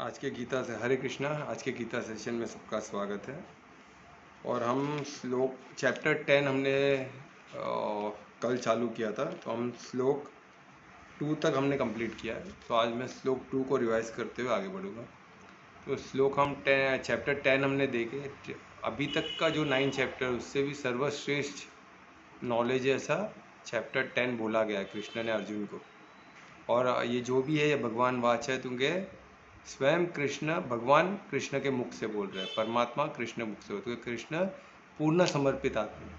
आज के गीता से हरे कृष्णा। आज के गीता सेशन में सबका स्वागत है। और हम श्लोक चैप्टर 10 हमने कल चालू किया था, तो हम श्लोक 2 तक हमने कंप्लीट किया है। तो आज मैं श्लोक 2 को रिवाइज करते हुए आगे बढ़ूँगा। तो श्लोक हम चैप्टर 10 हमने देखे। अभी तक का जो 9 चैप्टर, उससे भी सर्वश्रेष्ठ नॉलेज ऐसा चैप्टर 10 बोला गया है कृष्ण ने अर्जुन को। और ये जो भी है ये भगवान वाच है, क्योंकि स्वयं कृष्ण भगवान कृष्ण के मुख से बोल रहे हैं, परमात्मा कृष्ण मुख से होते हैं। कृष्ण पूर्ण समर्पित आत्मा,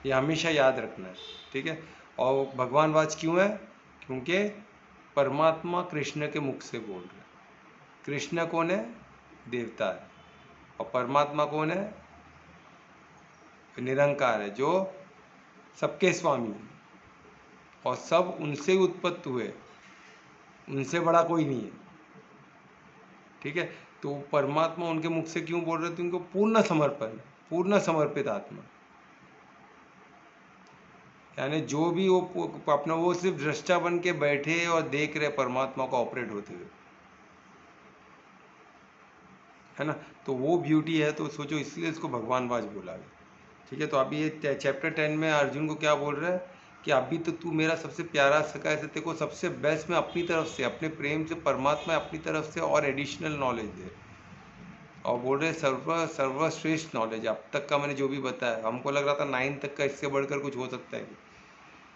ये हमेशा याद रखना है, ठीक है। और भगवान वाच क्यों है? क्योंकि परमात्मा कृष्ण के मुख से बोल रहे हैं। कृष्ण कौन है? देवता है। और परमात्मा कौन है? निरंकार है, जो सबके स्वामी है और सब उनसे उत्पत्ति हुए, उनसे बड़ा कोई नहीं है, ठीक है। तो परमात्मा उनके मुख से क्यों बोल रहे थे? उनको पूर्ण समर्पण, पूर्ण समर्पित आत्मा, यानी जो भी वो अपना, वो सिर्फ दृष्टा बन के बैठे और देख रहे परमात्मा को ऑपरेट होते हुए, है ना। तो वो ब्यूटी है। तो सोचो, इसलिए इसको भगवान वाच बोला गया, ठीक है। तो अभी ये चैप्टर 10 में अर्जुन को क्या बोल रहा है कि अभी तो तू मेरा सबसे प्यारा सखा है, तेरे को सबसे बेस्ट मैं अपनी तरफ से, अपने प्रेम से परमात्मा अपनी तरफ से और एडिशनल नॉलेज दे। और बोल रहे सर्वश्रेष्ठ नॉलेज अब तक का मैंने जो भी बताया। हमको लग रहा था 9 तक का इससे बढ़कर कुछ हो सकता है,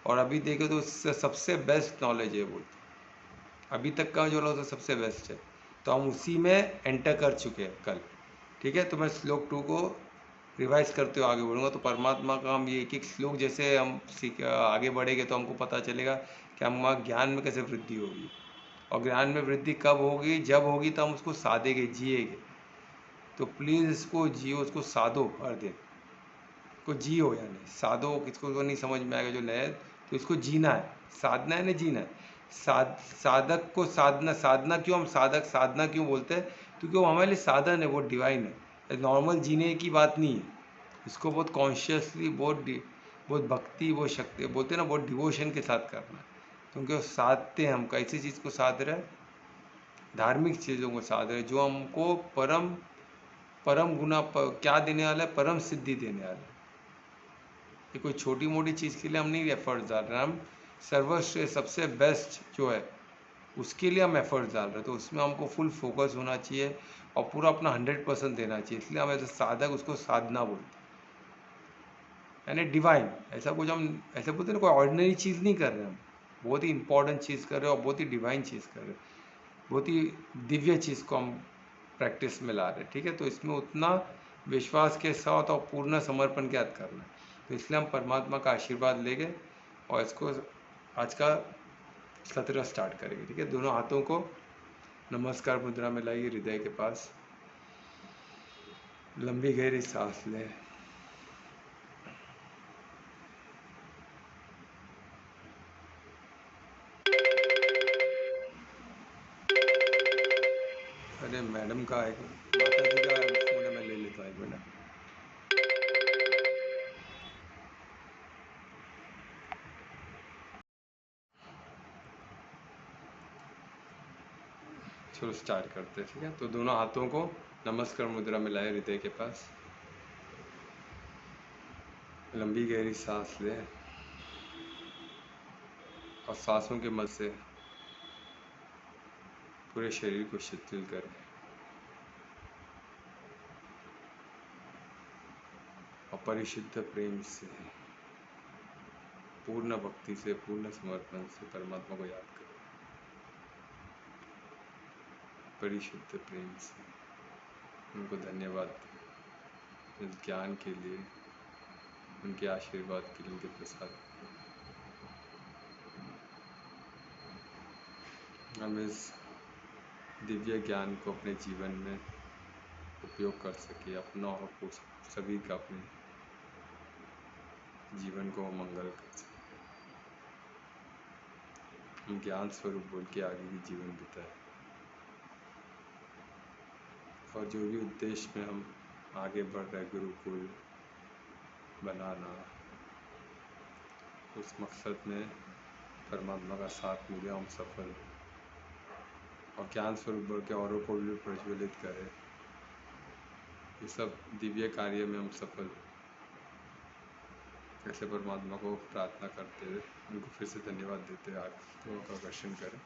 और अभी देखे तो सबसे बेस्ट नॉलेज है वो। अभी तक का जो नॉलेज सबसे बेस्ट है, तो हम उसी में एंटर कर चुके हैं कल, ठीक है। तो मैं श्लोक 2 को रिवाइज करते हुए आगे बढ़ूंगा। तो परमात्मा का हम ये एक एक श्लोक जैसे हम आगे बढ़ेंगे तो हमको पता चलेगा कि हमारा ज्ञान में कैसे वृद्धि होगी। और ज्ञान में वृद्धि कब होगी? जब होगी तो हम उसको साधेंगे, जिएंगे। तो प्लीज़ इसको जियो, उसको साधो हर दिन को जियो, यानी साधो। किसको को नहीं समझ में आएगा जो नया, तो इसको जीना है। साधना है ना, जीना है। साधक को साधना, साधना क्यों हम साधक साधना क्यों बोलते हैं? क्योंकि वो हमारे लिए साधन है, वो डिवाइन है, नॉर्मल जीने की बात नहीं है। इसको बहुत कॉन्शियसली, बहुत भक्ति, बहुत शक्ति बोलते हैं ना, बहुत डिवोशन के साथ करना है। क्योंकि वो साधते हैं हम कैसी चीज़ को साध रहे हैं? धार्मिक चीज़ों को साध रहे हैं, जो हमको परम परम गुना क्या देने वाला है? परम सिद्धि देने वाला है। ये कोई छोटी मोटी चीज़ के लिए हम नहीं एफर्ट डाल रहे, हम सर्वश्रेष्ठ सबसे बेस्ट जो है उसके लिए हम एफर्ट डाल रहे हैं। तो उसमें हमको फुल फोकस होना चाहिए और पूरा अपना 100% देना चाहिए। इसलिए हम ऐसे साधक उसको साधना बोलते हैं, यानी डिवाइन। ऐसा कुछ हम ऐसे बोलते हैं ना, कोई ऑर्डिनरी चीज़ नहीं कर रहे हम, बहुत ही इंपॉर्टेंट चीज़ कर रहे हैं और बहुत ही डिवाइन चीज़ कर रहे हैं, बहुत ही दिव्य चीज़ को हम प्रैक्टिस में ला रहे हैं, ठीक है। तो इसमें उतना विश्वास के साथ और पूर्ण समर्पण के साथ करना है। तो इसलिए हम परमात्मा का आशीर्वाद लेंगे और इसको आज का सत्र स्टार्ट करेंगे, ठीक है। दोनों हाथों को नमस्कार मुद्रा में लाइए हृदय के पास। लंबी गहरी सांस लें। अरे मैडम का एक माता जी का फोन है, मैं ले लेता हूँ, एक मिनट। चलो स्टार्ट करते हैं, ठीक है। तो दोनों हाथों को नमस्कार मुद्रा में लाए हृदय के पास। लंबी गहरी सांस लें और सांसों के मध्य से पूरे शरीर को शिथिल करें और परिशुद्ध प्रेम से, पूर्ण भक्ति से, पूर्ण समर्पण से परमात्मा को याद करें। परिशुद्ध प्रेम से उनको धन्यवाद दें इस ज्ञान के लिए, उनके आशीर्वाद के लिए, उनके प्रसाद। हम इस दिव्य ज्ञान को अपने जीवन में उपयोग कर सके, अपना और सभी का अपने जीवन को मंगल कर सके। हम ज्ञान स्वरूप बोल के आगे की जीवन बिताए और जो भी उद्देश्य में हम आगे बढ़ रहे, गुरुकुल बनाना, उस मकसद में परमात्मा का साथ मिले, हम सफल और ज्ञान स्वरूप बढ़ के औरों को भी प्रज्वलित करे। ये सब दिव्य कार्य में हम सफल ऐसे परमात्मा को प्रार्थना करते हुए उनको फिर से धन्यवाद देते हुए आत्मा का दर्शन करें।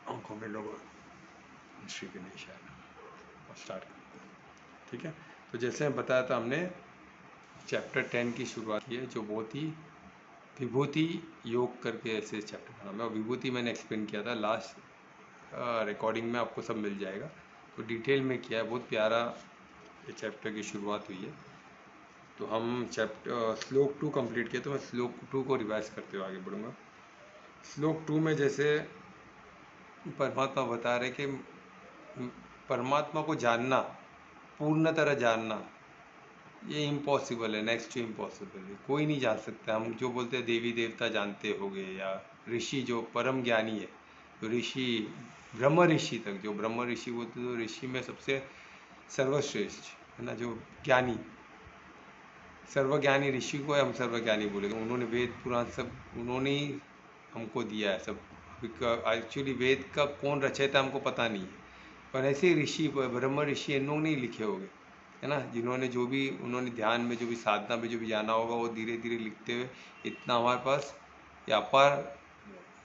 आंखों में लोग श्री गणेश और स्टार्ट करते हैं। ठीक है, तो जैसे मैं बताया था हमने चैप्टर 10 की शुरुआत की है, जो बहुत ही विभूति योग करके ऐसे चैप्टर का नाम है। और विभूति मैंने एक्सप्लेन किया था लास्ट रिकॉर्डिंग में, आपको सब मिल जाएगा, तो डिटेल में किया है। बहुत प्यारा ये चैप्टर की शुरुआत हुई है। तो हम चैप्टर श्लोक 2 कंप्लीट किया, तो मैं श्लोक 2 को रिवाइज करते हुए आगे बढ़ूँगा। श्लोक 2 में जैसे परमात्मा बता रहे कि परमात्मा को जानना, पूर्ण तरह जानना, ये इम्पॉसिबल है, नेक्स्ट टू इम्पॉसिबल है, कोई नहीं जान सकता। हम जो बोलते हैं देवी देवता जानते होंगे, या ऋषि जो परम ज्ञानी है, तो ऋषि ब्रह्म ऋषि तक, जो ब्रह्म ऋषि बोलते हैं, तो ऋषि में सबसे सर्वश्रेष्ठ है ना, जो ज्ञानी सर्वज्ञानी ऋषि को हम सर्वज्ञानी बोलेंगे। उन्होंने वेद पुराण सब उन्होंने ही हमको दिया है सब। एक्चुअली वेद का कौन रचयिता हमको पता नहीं है, पर ऐसे ऋषि ब्रह्म ऋषि इन लोग नहीं लिखे होंगे, है ना, जिन्होंने जो भी उन्होंने ध्यान में जो भी साधना में जो भी जाना होगा, वो धीरे धीरे लिखते हुए इतना हमारे पास या अपार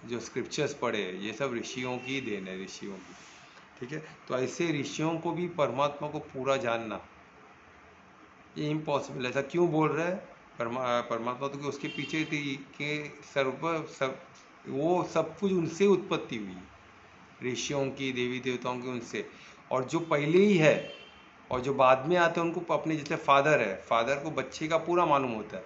जो स्क्रिप्चर्स पढ़े, ये सब ऋषियों की देन है, ऋषियों की। ठीक है, तो ऐसे ऋषियों को भी परमात्मा को पूरा जानना ये इम्पॉसिबल है। ऐसा क्यों बोल रहा है? परमात्मा तो कि उसके पीछे थी कि वो सब कुछ उनसे उत्पत्ति हुई, ऋषियों की, देवी देवताओं की, उनसे। और जो पहले ही है और जो बाद में आते हैं उनको अपने, जैसे फादर है, फादर को बच्चे का पूरा मालूम होता है,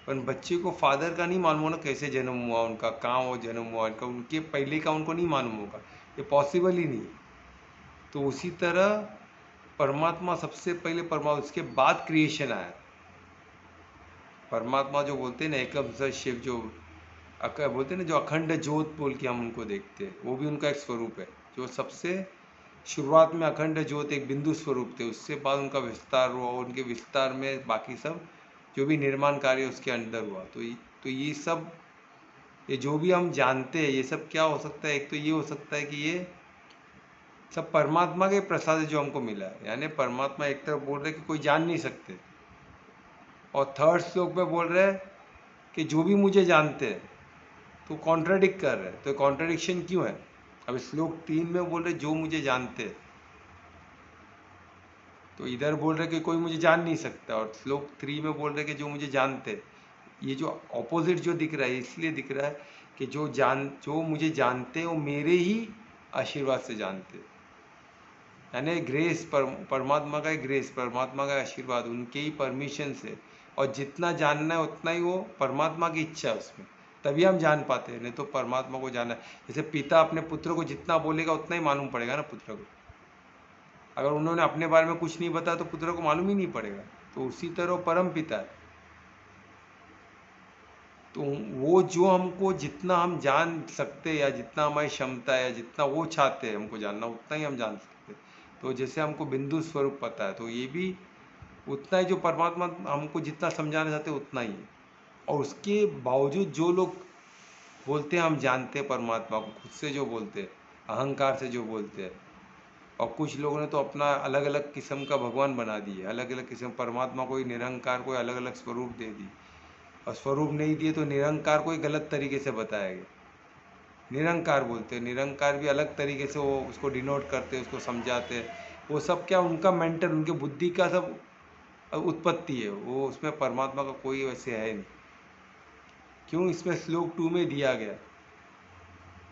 पर बच्चे को फादर का नहीं मालूम होना, कैसे जन्म हुआ उनका, कहाँ वो जन्म हुआ उनका, उनके पहले का उनको नहीं मालूम होगा, ये पॉसिबल ही नहीं। तो उसी तरह परमात्मा सबसे पहले परमात्मा, उसके बाद क्रिएशन आया। परमात्मा जो बोलते हैं ना, एकम स शिव, जो बोलते हैं ना, जो अखंड ज्योत बोल के हम उनको देखते हैं, वो भी उनका एक स्वरूप है। जो सबसे शुरुआत में अखंड ज्योत एक बिंदु स्वरूप थे, उससे बाद उनका विस्तार हुआ, उनके विस्तार में बाकी सब जो भी निर्माण कार्य उसके अंदर हुआ। तो ये सब, ये जो भी हम जानते हैं, ये सब क्या हो सकता है? एक तो ये हो सकता है कि ये सब परमात्मा के प्रसाद जो हमको मिला है, यानी परमात्मा एक तरफ बोल रहे कि कोई जान नहीं सकते, और थर्ड श्लोक में बोल रहे हैं कि जो भी मुझे जानते हैं, तो कॉन्ट्राडिक्ट कर रहे हैं। तो कॉन्ट्राडिक्शन क्यों है? अब श्लोक 3 में बोल रहे जो मुझे जानते हैं, तो इधर बोल रहे कि कोई मुझे जान नहीं सकता, और श्लोक 3 में बोल रहे कि जो मुझे जानते हैं। ये जो ऑपोजिट जो दिख रहा है, इसलिए दिख रहा है कि जो मुझे जानते हैं वो मेरे ही आशीर्वाद से जानते हैं, यानी ग्रेस, परमात्मा का ग्रेस, परमात्मा का आशीर्वाद, उनके ही परमिशन से। और जितना जानना है उतना ही वो परमात्मा की इच्छा है उसमें, तभी हम जान पाते हैं। नहीं तो परमात्मा को जानना है, जैसे पिता अपने पुत्र को जितना बोलेगा उतना ही मालूम पड़ेगा ना पुत्र को। अगर उन्होंने अपने बारे में कुछ नहीं बताया तो पुत्र को मालूम ही नहीं पड़ेगा। तो उसी तरह परम पिता है, तो वो जो हमको जितना हम जान सकते हैं, या जितना हमारी क्षमता है, या जितना वो चाहते हैं हमको जानना, उतना ही हम जान सकते हैं। तो जैसे हमको बिंदु स्वरूप पता है, तो ये भी उतना ही जो परमात्मा हमको जितना समझाना चाहते हैं उतना ही है। और उसके बावजूद जो लोग बोलते हैं हम जानते हैं परमात्मा को, खुद से जो बोलते हैं, अहंकार से जो बोलते हैं, और कुछ लोगों ने तो अपना अलग अलग किस्म का भगवान बना दिए, अलग अलग किस्म, परमात्मा को ही निरंकार को अलग अलग स्वरूप दे दी, और स्वरूप नहीं दिए तो निरंकार को ही गलत तरीके से बताया गया। निरंकार बोलते हैं, निरंकार भी अलग तरीके से वो उसको डिनोट करते हैं, उसको समझाते हैं। वो सब क्या, उनका मेंटल, उनके बुद्धि का सब उत्पत्ति है, वो उसमें परमात्मा का कोई वैसे है नहीं। क्यों? इसमें श्लोक 2 में दिया गया,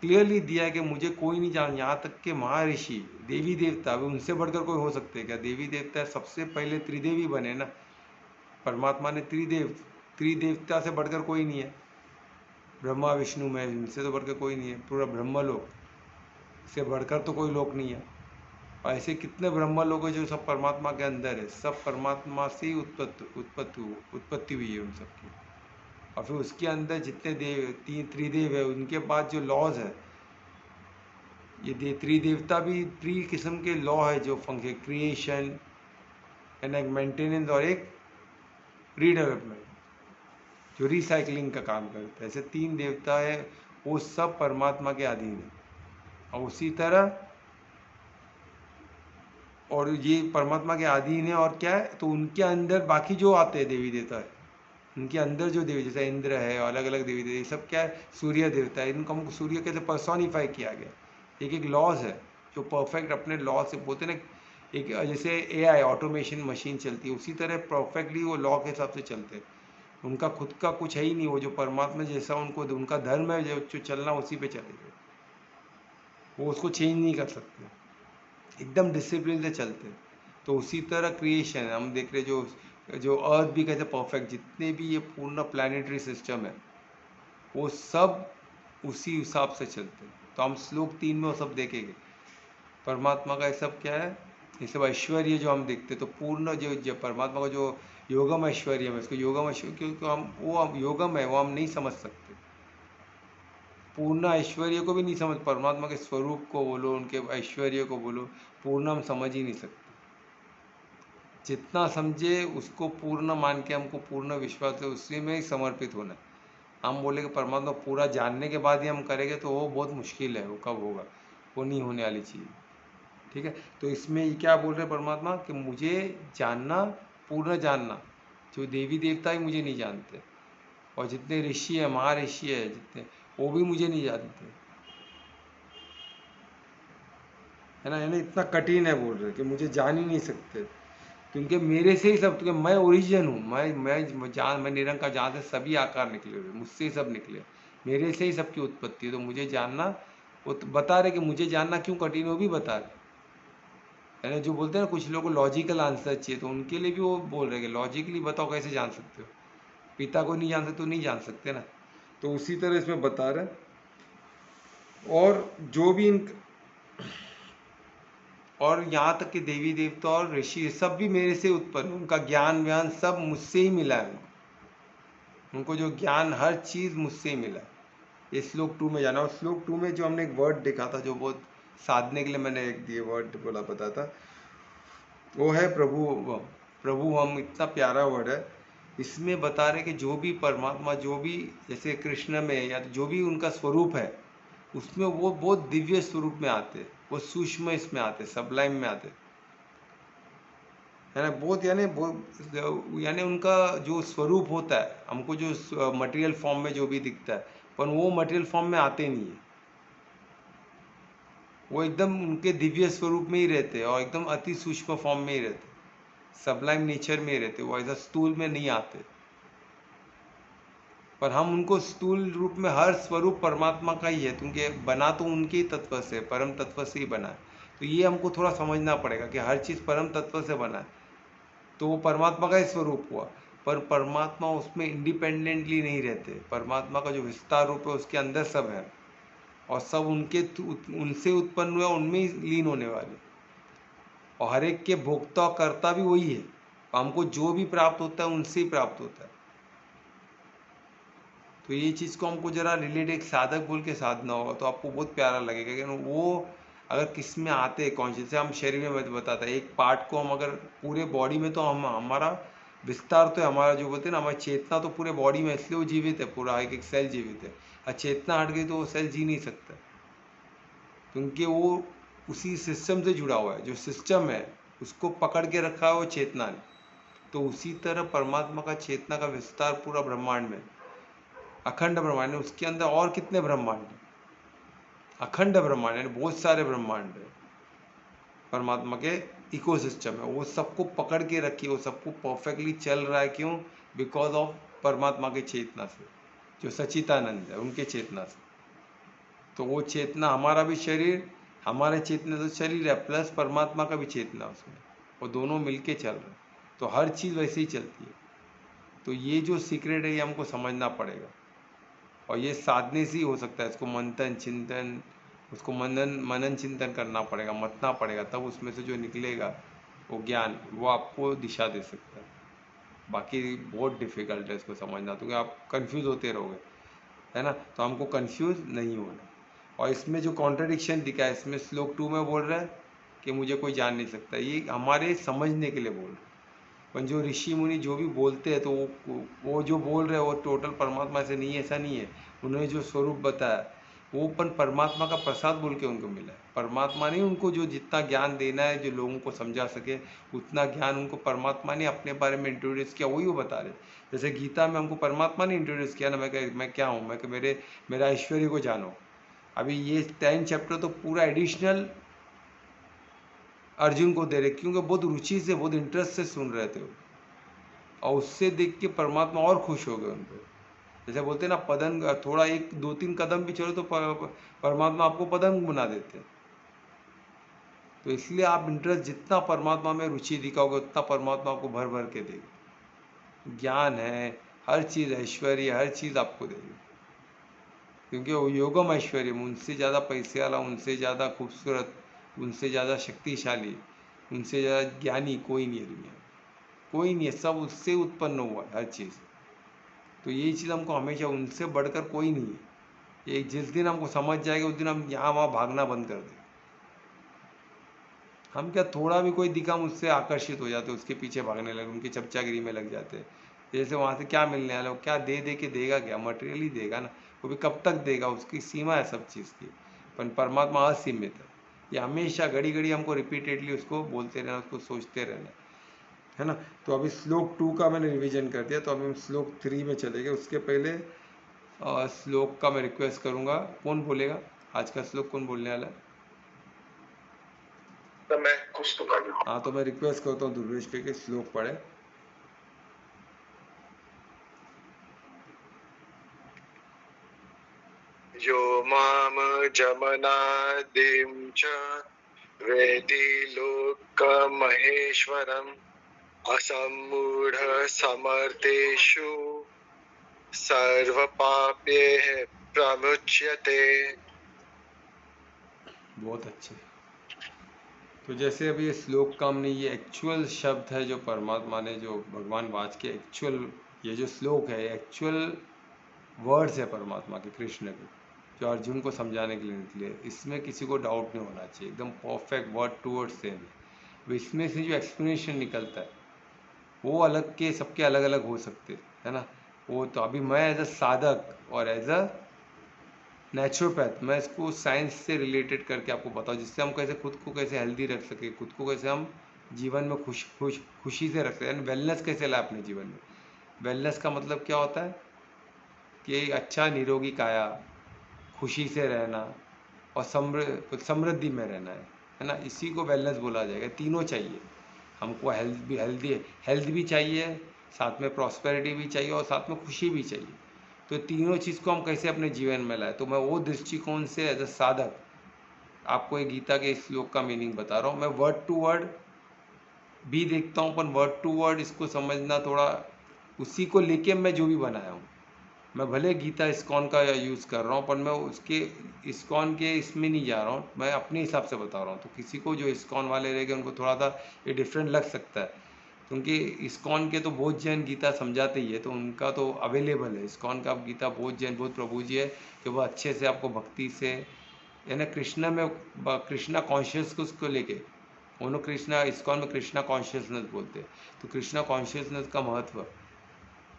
क्लियरली दिया है कि मुझे कोई नहीं जान, यहाँ तक के महर्षि, देवी देवता, अभी उनसे बढ़कर कोई हो सकते हैं क्या? देवी देवता सबसे पहले त्रिदेवी बने ना, परमात्मा ने त्रिदेवता से बढ़कर कोई नहीं है। ब्रह्मा विष्णु में, इनसे तो बढ़कर कोई नहीं है। पूरा ब्रह्मलोक से बढ़कर तो कोई लोक नहीं है। और ऐसे कितने ब्रह्म लोग हैं जो सब परमात्मा के अंदर है, सब परमात्मा से ही उत्पत्ति हुई है उन सबकी। और फिर उसके अंदर जितने देव, तीन त्रिदेव है, उनके पास जो लॉज है, ये त्रिदेवता भी त्रि किस्म के लॉ है, जो फंक्शन, क्रिएशन एंड एक मेंटेनेंस और एक रीडेवलपमेंट, जो रिसाइकलिंग का काम करता है। ऐसे तीन देवता है, वो सब परमात्मा के अधीन है। और उसी तरह, और ये परमात्मा के अधीन है, और क्या है, तो उनके अंदर बाकी जो आते हैं देवी देवता है, उनके अंदर जो देवी, जैसे इंद्र है, अलग अलग देवी देवता, ये सब क्या है, सूर्य देवता है। इनको हमको सूर्य कैसे पर्सोनिफाई किया गया, एक एक लॉज है जो परफेक्ट अपने लॉ से बोलते हैं ना। एक जैसे एआई ऑटोमेशन मशीन चलती है, उसी तरह परफेक्टली वो लॉ के हिसाब से चलते हैं। उनका खुद का कुछ है ही नहीं, वो जो परमात्मा जैसा उनको उनका धर्म है, जो चलना उसी पे चलेगा, वो उसको चेंज नहीं कर सकते, एकदम डिसिप्लिन से चलते। तो उसी तरह क्रिएशन है, हम देख रहे जो जो अर्थ भी कहते परफेक्ट, जितने भी ये पूर्ण प्लानिटरी सिस्टम है वो सब उसी हिसाब से चलते हैं। तो हम श्लोक 3 में वो सब देखेंगे परमात्मा का ये सब क्या है, ये सब ऐश्वर्य जो हम देखते, तो पूर्ण जो परमात्मा का जो योगम ऐश्वर्य है, इसको योगम ऐश्वर्य, क्योंकि हम योगम है, वो हम नहीं समझ सकते। पूर्ण ऐश्वर्य को भी नहीं समझ, परमात्मा के स्वरूप को बोलो, उनके ऐश्वर्य को बोलो, पूर्ण हम समझ ही नहीं सकते। जितना समझे उसको पूर्ण मान के हमको पूर्ण विश्वास है, उसी में ही समर्पित होना है। हम बोले कि परमात्मा पूरा जानने के बाद ही हम करेंगे तो वो बहुत मुश्किल है, वो कब होगा, वो नहीं होने वाली चीज़। ठीक है, तो इसमें क्या बोल रहे हैं परमात्मा कि मुझे जानना, पूर्ण जानना, जो देवी देवता ही मुझे नहीं जानते, और जितने ऋषि हैं, महाऋषि है जितने, वो भी मुझे नहीं जानते, है ना। इतना कठिन है बोल रहे कि मुझे जान ही नहीं सकते, क्योंकि मेरे से ही सब, क्योंकि मैं ओरिजिन हूँ, मैं निरंकार, जहाँ से सभी आकार निकले हुए, मुझसे ही सब निकले, मेरे से ही सबकी उत्पत्ति है। तो मुझे जानना, वो तो बता रहे कि मुझे जानना क्यों कठिन है, वो भी बता रहे, है ना। जो बोलते हैं ना कुछ लोगों को लॉजिकल आंसर चाहिए, तो उनके लिए भी वो बोल रहे कि लॉजिकली बताओ कैसे जान सकते हो, पिता को नहीं जान सकते तो नहीं जान सकते ना। तो उसी तरह इसमें बता रहे, और जो भी इन, और यहाँ तक कि देवी देवता और ऋषि सब भी मेरे से उत्पन्न, उनका ज्ञान व्यान सब मुझसे ही मिला है उनको जो ज्ञान हर चीज़ मुझसे ही मिला है। ये श्लोक 2 में जाना। और श्लोक 2 में जो हमने एक वर्ड देखा था, जो बहुत साधने के लिए मैंने एक दिए वर्ड बोला पता था, वो है प्रभु। प्रभु हम, इतना प्यारा वर्ड है। इसमें बता रहे कि जो भी परमात्मा, जो भी जैसे कृष्ण में, या जो भी उनका स्वरूप है, उसमें वो बहुत दिव्य स्वरूप में आते, वो सूक्ष्म इसमें आते, सबलाइम में आते, है ना। बहुत यानी उनका जो स्वरूप होता है, हमको जो मटेरियल फॉर्म में जो भी दिखता है, पर वो मटेरियल फॉर्म में आते नहीं है, वो एकदम उनके दिव्य स्वरूप में ही रहते हैं, और एकदम अति सूक्ष्म फॉर्म में ही रहते, सबलाइम नेचर में ही रहते, वो ऐसा स्थूल में नहीं आते। पर हम उनको स्थूल रूप में, हर स्वरूप परमात्मा का ही है, क्योंकि बना तो उनके ही तत्व से, परम तत्व से ही बना है। तो ये हमको थोड़ा समझना पड़ेगा कि हर चीज़ परम तत्व से बना है, तो वो परमात्मा का ही स्वरूप हुआ। पर परमात्मा उसमें इंडिपेंडेंटली नहीं रहते, परमात्मा का जो विस्तार रूप है उसके अंदर सब है, और सब उनसे उत्पन्न हुआ, उनमें ही लीन होने वाले, और हर एक के भोक्ता और कर्ता भी वही है। हमको जो भी प्राप्त होता है उनसे ही प्राप्त होता है। तो ये चीज़ को हमको जरा रिलेट एक साधक बोल के साधना होगा, तो आपको बहुत प्यारा लगेगा कि वो अगर किस में आते हैं कॉन्शियस से, हम शरीर में बताता है एक पार्ट को, हम अगर पूरे बॉडी में, तो हम हमारा विस्तार तो है, हमारा जो बोलते हैं ना, हमारी चेतना तो पूरे बॉडी में, इसलिए वो जीवित है, पूरा एक एक सेल जीवित है। और चेतना हट गई तो वो सेल जी नहीं सकता, क्योंकि वो उसी सिस्टम से जुड़ा हुआ है, जो सिस्टम है उसको पकड़ के रखा है वो चेतना ने। तो उसी तरह परमात्मा का चेतना का विस्तार पूरा ब्रह्मांड में, अखंड ब्रह्मांड है, उसके अंदर और कितने ब्रह्मांड है, अखंड ब्रह्मांड है, बहुत सारे ब्रह्मांड है परमात्मा के इकोसिस्टम है। वो सबको पकड़ के रखी, वो सबको परफेक्टली चल रहा है, क्यों? बिकॉज ऑफ परमात्मा की चेतना से, जो सचितानंद है उनके चेतना से। तो वो चेतना, हमारा भी शरीर, हमारे चेतना तो शरीर है, प्लस परमात्मा का भी चेतना उसमें, वो दोनों मिलके चल रहे हैं, तो हर चीज़ वैसे ही चलती है। तो ये जो सीक्रेट है ये हमको समझना पड़ेगा, और ये साधने से ही हो सकता है। इसको मंथन चिंतन, उसको मनन चिंतन करना पड़ेगा, मतना पड़ेगा, तब उसमें से जो निकलेगा वो ज्ञान, वो आपको दिशा दे सकता है। बाकी बहुत डिफिकल्ट है इसको समझना, क्योंकि आप कंफ्यूज होते रहोगे, है ना। तो हमको कंफ्यूज नहीं होना। और इसमें जो कॉन्ट्रडिक्शन दिखा है, इसमें श्लोक 2 में बोल रहा है कि मुझे कोई जान नहीं सकता, ये हमारे समझने के लिए बोल रहे हैं। पर जो ऋषि मुनि जो भी बोलते हैं, तो वो जो बोल रहे हैं वो टोटल परमात्मा से नहीं है, ऐसा नहीं है। उन्होंने जो स्वरूप बताया, वो अपन परमात्मा का प्रसाद बोल के उनको मिला है। परमात्मा ने उनको जो जितना ज्ञान देना है, जो लोगों को समझा सके उतना ज्ञान उनको परमात्मा ने अपने बारे में इंट्रोड्यूस किया, वही वो बता रहे। जैसे गीता में हमको परमात्मा ने इंट्रोड्यूस किया ना, मैं क्या हूँ, मैं कि मेरा ऐश्वर्य को जानो। अभी ये 10 चैप्टर तो पूरा एडिशनल अर्जुन को दे रहे, क्योंकि बहुत रुचि से, बहुत इंटरेस्ट से सुन रहे थे वो, और उससे देख के परमात्मा और खुश हो गए उनको। जैसे बोलते हैं ना, पदंग, थोड़ा एक 2-3 कदम भी चलो तो परमात्मा आपको पदंग बना देते हैं। तो इसलिए आप इंटरेस्ट जितना परमात्मा में रुचि दिखाओगे उतना परमात्मा आपको भर भर के देगा। ज्ञान है, हर चीज़, ऐश्वर्य, हर चीज़ आपको देगी, क्योंकि वो योगम ऐश्वर्य, उनसे ज़्यादा पैसे वाला, उनसे ज़्यादा खूबसूरत, उनसे ज़्यादा शक्तिशाली, उनसे ज़्यादा ज्ञानी कोई नहीं है दुनिया में, कोई नहीं है। सब उससे उत्पन्न हुआ है हर चीज़। तो यही चीज़ हमको हमेशा, उनसे बढ़कर कोई नहीं है। ये जिस दिन हमको समझ जाएगा उस दिन हम यहाँ वहाँ भागना बंद कर देंगे। हम क्या, थोड़ा भी कोई दिखा मुझसे आकर्षित हो जाते, उसके पीछे भागने लगे, उनकी चमचागिरी में लग जाते। जैसे वहाँ से क्या मिलने वाला, वो क्या दे दे के देगा, क्या मटेरियल ही देगा ना, वो भी कब तक देगा, उसकी सीमा है सब चीज़ की। पर परमात्मा असीमित है। ये हमेशा घड़ी घड़ी हमको रिपीटेडली उसको बोलते रहना, उसको सोचते रहना है ना। तो अभी श्लोक 2 का मैंने रिवीजन कर दिया, तो अभी हम श्लोक 3 में चले गए। उसके पहले श्लोक का मैं रिक्वेस्ट करूँगा, कौन बोलेगा आज का श्लोक, कौन बोलने वाला है? तो मैं कुछ तो कर दूँ। हाँ, तो मैं रिक्वेस्ट करता हूँ दुर्वेश के श्लोक पढ़े। यो माम जमनादिं च वेति लोकमहेश्वरम् असम्मूढ़ समर्थेषु सर्वपाप्यैः प्रमुच्यते। बहुत अच्छे। तो जैसे अभी ये श्लोक का हमने, ये एक्चुअल शब्द है जो परमात्मा ने, जो भगवान वाच के एक्चुअल, ये जो श्लोक है एक्चुअल वर्ड्स है परमात्मा के, कृष्ण के, जो अर्जुन को समझाने के लिए निकले। इसमें किसी को डाउट नहीं होना चाहिए, एकदम perfect word to word same है। इसमें से जो एक्सप्लेनेशन निकलता है वो अलग के, सबके अलग अलग हो सकते है ना। वो तो अभी मैं एज अ साधक और एज अ नेचुरोपैथ, मैं इसको साइंस से रिलेटेड करके आपको बताऊँ, जिससे हम कैसे खुद को कैसे हेल्दी रख सके, खुद को कैसे हम जीवन में खुशी से रख सकें, यानी वेलनेस कैसे लाए अपने जीवन में। वेलनेस का मतलब क्या होता है कि अच्छा निरोगी काया, खुशी से रहना, और समृद्धि में रहना है ना। इसी को वेलनेस बोला जाएगा। तीनों चाहिए हमको, हेल्थ भी चाहिए, साथ में प्रॉस्पेरिटी भी चाहिए, और साथ में खुशी भी चाहिए। तो तीनों चीज़ को हम कैसे अपने जीवन में लाए, तो मैं वो दृष्टिकोण से एज अ साधक आपको एक गीता के श्लोक का मीनिंग बता रहा हूँ। मैं वर्ड टू वर्ड भी देखता हूँ, पर वर्ड टू वर्ड इसको समझना थोड़ा, उसी को लेके मैं जो भी बनाया हूँ, मैं भले गीता इस्कॉन का यूज़ कर रहा हूँ, पर मैं उसके इस्कॉन के इसमें नहीं जा रहा हूँ, मैं अपने हिसाब से बता रहा हूँ। तो किसी को जो इस्कॉन वाले रहेंगे उनको थोड़ा सा ये डिफरेंट लग सकता है, क्योंकि इस्कॉन के तो बहुत जैन गीता समझाते ही है, तो उनका तो अवेलेबल है इस्कॉन का गीता, बहुत जैन, बहुत प्रभु जी है कि वो अच्छे से आपको भक्ति से, यानी कृष्णा में, कृष्णा कॉन्शियसनेस को लेके, उन्होंने कृष्णा, इस्कॉन में कृष्णा कॉन्शियसनेस बोलते हैं। तो कृष्णा कॉन्शियसनेस का महत्व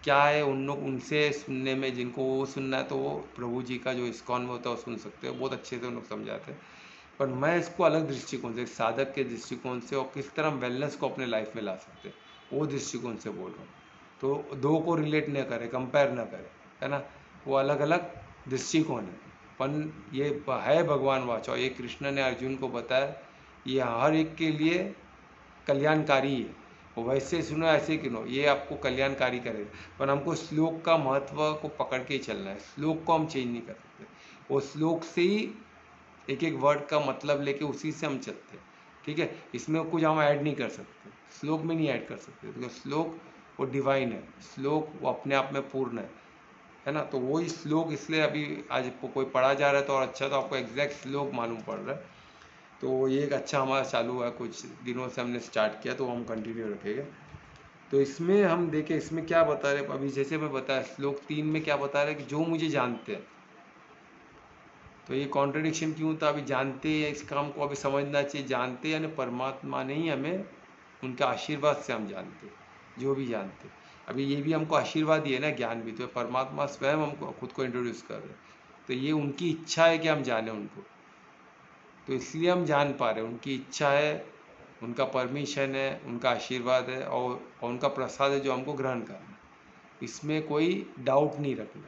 क्या है, उन लोग उनसे सुनने में, जिनको वो सुनना है तो वो प्रभु जी का जो इस्कॉन में होता है वो सुन सकते हो, बहुत अच्छे से उन लोग समझाते हैं। पर मैं इसको अलग दृष्टिकोण से, साधक के दृष्टिकोण से, और किस तरह हम वेलनेस को अपने लाइफ में ला सकते हैं, वो दृष्टिकोण से बोल रहा हूँ। तो दो को रिलेट न करें, कंपेयर न करें, है ना। वो अलग अलग दृष्टिकोण है, पर ये है भगवान वाचा, ये कृष्ण ने अर्जुन को बताया, ये हर एक के लिए कल्याणकारी है। वो वैसे सुनो ऐसे क्यों, ये आपको कल्याणकारी करेगा। पर हमको श्लोक का महत्व को पकड़ के ही चलना है, श्लोक को हम चेंज नहीं कर सकते। वो श्लोक से ही एक एक वर्ड का मतलब लेके उसी से हम चलते हैं, ठीक है। इसमें कुछ हम ऐड नहीं कर सकते, श्लोक में नहीं ऐड कर सकते, क्योंकि श्लोक वो डिवाइन है, श्लोक वो अपने आप में पूर्ण है ना। तो वही श्लोक, इसलिए अभी आज कोई पढ़ा जा रहा है तो और अच्छा, तो आपको एग्जैक्ट श्लोक मालूम पड़ रहा है। तो ये एक अच्छा हमारा चालू हुआ, कुछ दिनों से हमने स्टार्ट किया, तो हम कंटिन्यू रखेंगे। तो इसमें हम देखें, इसमें क्या बता रहे, अभी जैसे मैं बताया श्लोक 3 में क्या बता रहे कि जो मुझे जानते हैं, तो ये कॉन्ट्रडिक्शन क्यों था, अभी जानते हैं, इस काम को अभी समझना चाहिए। जानते यानी परमात्मा नहीं, हमें उनके आशीर्वाद से हम जानते, जो भी जानते। अभी ये भी हमको आशीर्वाद ही है ना, ज्ञान भी तो परमात्मा स्वयं हमको खुद को इंट्रोड्यूस कर रहे हैं। तो ये उनकी इच्छा है कि हम जाने उनको, तो इसलिए हम जान पा रहे हैं। उनकी इच्छा है, उनका परमिशन है, उनका आशीर्वाद है और उनका प्रसाद है जो हमको ग्रहण करना है। इसमें कोई डाउट नहीं रखना,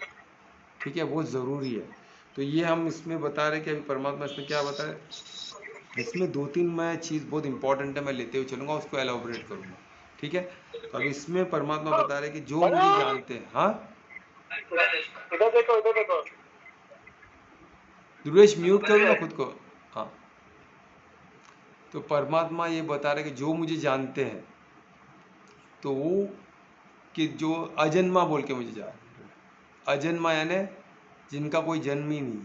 ठीक है, वो ज़रूरी है। तो ये हम इसमें बता रहे कि अभी परमात्मा इसमें क्या बता रहे। इसमें 2-3 मैं चीज़ बहुत इंपॉर्टेंट है, मैं लेते हुए चलूँगा, उसको एलाबोरेट करूँगा, ठीक है। तो अब इसमें परमात्मा बता रहे कि जो मुझे जानते हैं, हाँ इधर देखो। ध्रुवेश म्यूट करो ना खुद को। हाँ, तो परमात्मा ये बता रहे कि जो मुझे जानते हैं, तो वो कि जो अजन्मा बोल के मुझे जान, अजन्मा यानी जिनका कोई जन्म ही नहीं।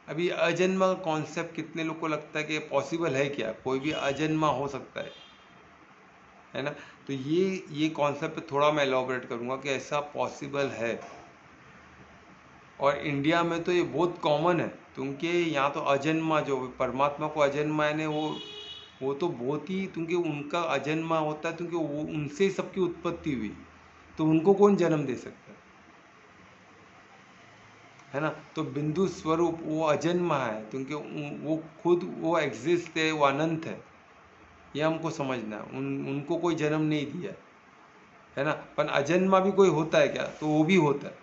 अभी अजन्मा का कॉन्सेप्ट कितने लोग को लगता है कि पॉसिबल है क्या, कोई भी अजन्मा हो सकता है ना। तो ये कॉन्सेप्ट पे थोड़ा मैं एलॉबरेट करूँगा कि ऐसा पॉसिबल है, और इंडिया में तो ये बहुत कॉमन है, क्योंकि यहाँ तो अजन्मा जो परमात्मा को अजन्मा यानी वो तो बहुत ही, क्योंकि उनका अजन्मा होता है, क्योंकि वो उनसे सबकी उत्पत्ति हुई, तो उनको कौन जन्म दे सकता है ना। तो बिंदु स्वरूप वो अजन्मा है, क्योंकि वो खुद वो एग्जिस्ट है, वो अनंत है, ये हमको समझना है। उनको कोई जन्म नहीं दिया है ना। पर अजन्मा भी कोई होता है क्या, तो वो भी होता है।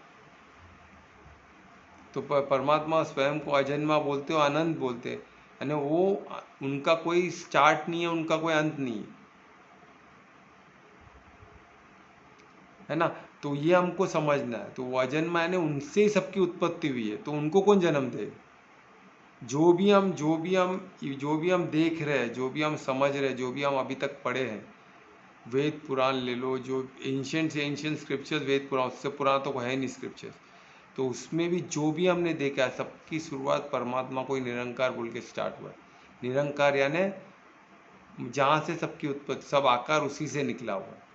तो परमात्मा स्वयं को अजन्मा बोलते हो, अनंत बोलते हैं, यानी वो उनका कोई स्टार्ट नहीं है, उनका कोई अंत नहीं है ना। तो ये हमको समझना है। तो वो अजन्मा यानी उनसे ही सबकी उत्पत्ति हुई है, तो उनको कौन जन्म दे। जो भी हम देख रहे हैं, जो भी हम समझ रहे हैं, जो भी हम अभी तक पढ़े हैं, वेद पुराण ले लो, जो एंशियंट से एंशियंट स्क्रिप्चर्स, वेद पुराण, उससे पुराना तो है नहीं स्क्रिप्चर्स, तो उसमें भी जो भी हमने देखा है, सबकी शुरुआत परमात्मा को ही निरंकार बोल के स्टार्ट हुआ है। निरंकार यानी जहाँ से सबकी उत्पत्ति, सब आकार उसी से निकला हुआ है।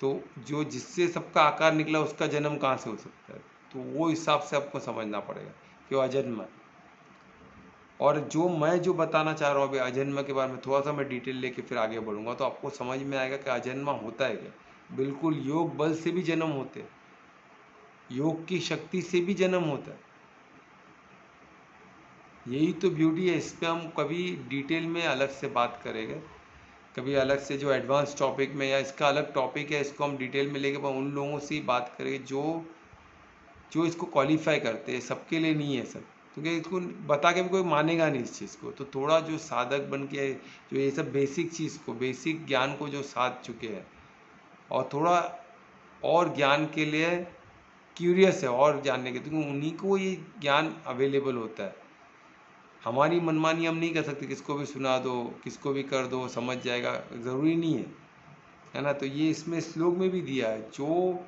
तो जो जिससे सबका आकार निकला, उसका जन्म कहाँ से हो सकता है। तो वो हिसाब से आपको समझना पड़ेगा कि वो अजन्मा है। और जो बताना चाह रहा हूँ अभी अजन्मा के बारे में, थोड़ा सा मैं डिटेल लेके फिर आगे बढ़ूंगा, तो आपको समझ में आएगा कि अजन्मा होता है क्या। बिल्कुल, योग बल से भी जन्म होते हैं, योग की शक्ति से भी जन्म होता है। यही तो ब्यूटी है। इस पर हम कभी डिटेल में अलग से बात करेंगे, कभी अलग से जो एडवांस टॉपिक में, या इसका अलग टॉपिक है, इसको हम डिटेल में लेके उन लोगों से ही बात करेंगे जो इसको क्वालिफाई करते हैं। सबके लिए नहीं है सब, क्योंकि इसको बता के भी कोई मानेगा नहीं इस चीज़ को। तो थोड़ा जो साधक बन के, जो ये सब बेसिक चीज़ को, बेसिक ज्ञान को जो साध चुके हैं, और थोड़ा और ज्ञान के लिए क्यूरियस है और जानने के, क्योंकि उन्हीं को ये ज्ञान अवेलेबल होता है। हमारी मनमानी हम नहीं कर सकते, किसको भी सुना दो, किसको भी कर दो, समझ जाएगा, ज़रूरी नहीं है ना। तो ये इसमें श्लोक में भी दिया है, जो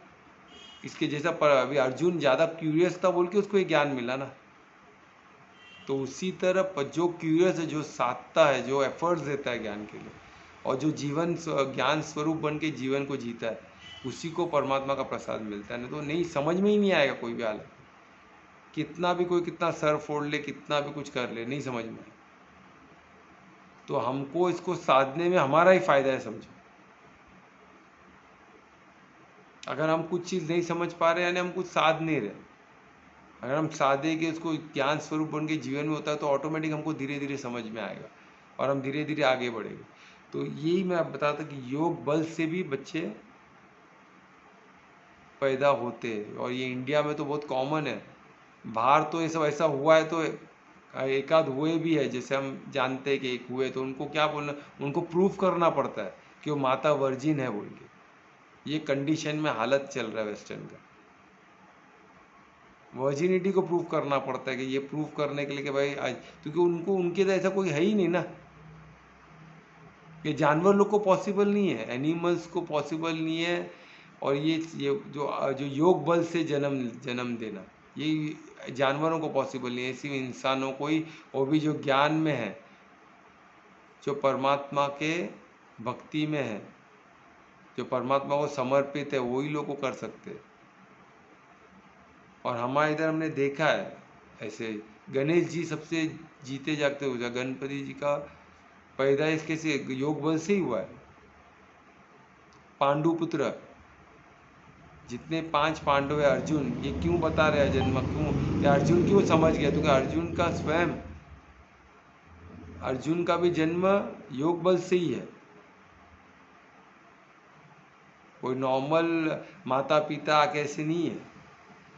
इसके जैसा पर अभी अर्जुन ज़्यादा क्यूरियस था बोल के उसको ये ज्ञान मिला ना। तो उसी तरह जो क्यूरियस है, जो साधता है, जो एफर्ट्स देता है ज्ञान के लिए, और जो जीवन ज्ञान स्वरूप बन के जीवन को जीता है, उसी को परमात्मा का प्रसाद मिलता है। नहीं तो नहीं, समझ में ही नहीं आएगा कोई भी हालत, कितना भी कोई कितना सर फोड़ ले, कितना भी कुछ कर ले, नहीं समझ में आए। तो हमको इसको साधने में हमारा ही फायदा है, समझो। अगर हम कुछ चीज़ नहीं समझ पा रहे, यानी हम कुछ साध नहीं रहे। अगर हम साधे के उसको ज्ञान स्वरूप बन के जीवन में होता है, तो ऑटोमेटिक हमको धीरे धीरे समझ में आएगा, और हम धीरे धीरे आगे बढ़ेंगे। तो यही मैं आप बताता कि योग बल से भी बच्चे पैदा होते हैं, और ये इंडिया में तो बहुत कॉमन है। बाहर तो ये सब ऐसा हुआ है तो एक आध हुए भी है, जैसे हम जानते हैं कि एक हुए, तो उनको क्या बोलना, उनको प्रूफ करना पड़ता है कि वो माता वर्जिन है बोल के। ये कंडीशन में हालत चल रहा है वेस्टर्न का, वर्जिनिटी को प्रूव करना पड़ता है। कि ये प्रूव करने के लिए कि भाई आज, क्योंकि उनको उनके तो ऐसा कोई है ही नहीं ना, ये जानवर लोग को पॉसिबल नहीं है, एनिमल्स को पॉसिबल नहीं है। और ये जो योग बल से जन्म देना, ये जानवरों को पॉसिबल नहीं है, सिर्फ इंसानों को ही, वो भी जो ज्ञान में है, जो परमात्मा के भक्ति में है, जो परमात्मा को समर्पित है, वही लोग को कर सकते हैं। और हमारे इधर हमने देखा है ऐसे, गणेश जी सबसे जीते जागते हो जाए, गणपति जी का पैदाइश कैसे योग बल से ही हुआ है। पांडुपुत्र जितने 5 पांडव है, अर्जुन ये क्यों बता रहे हैं जन्म क्यों, ये अर्जुन क्यों समझ गया, क्योंकि अर्जुन का भी जन्म योग बल से ही है। कोई नॉर्मल माता पिता कैसे नहीं है।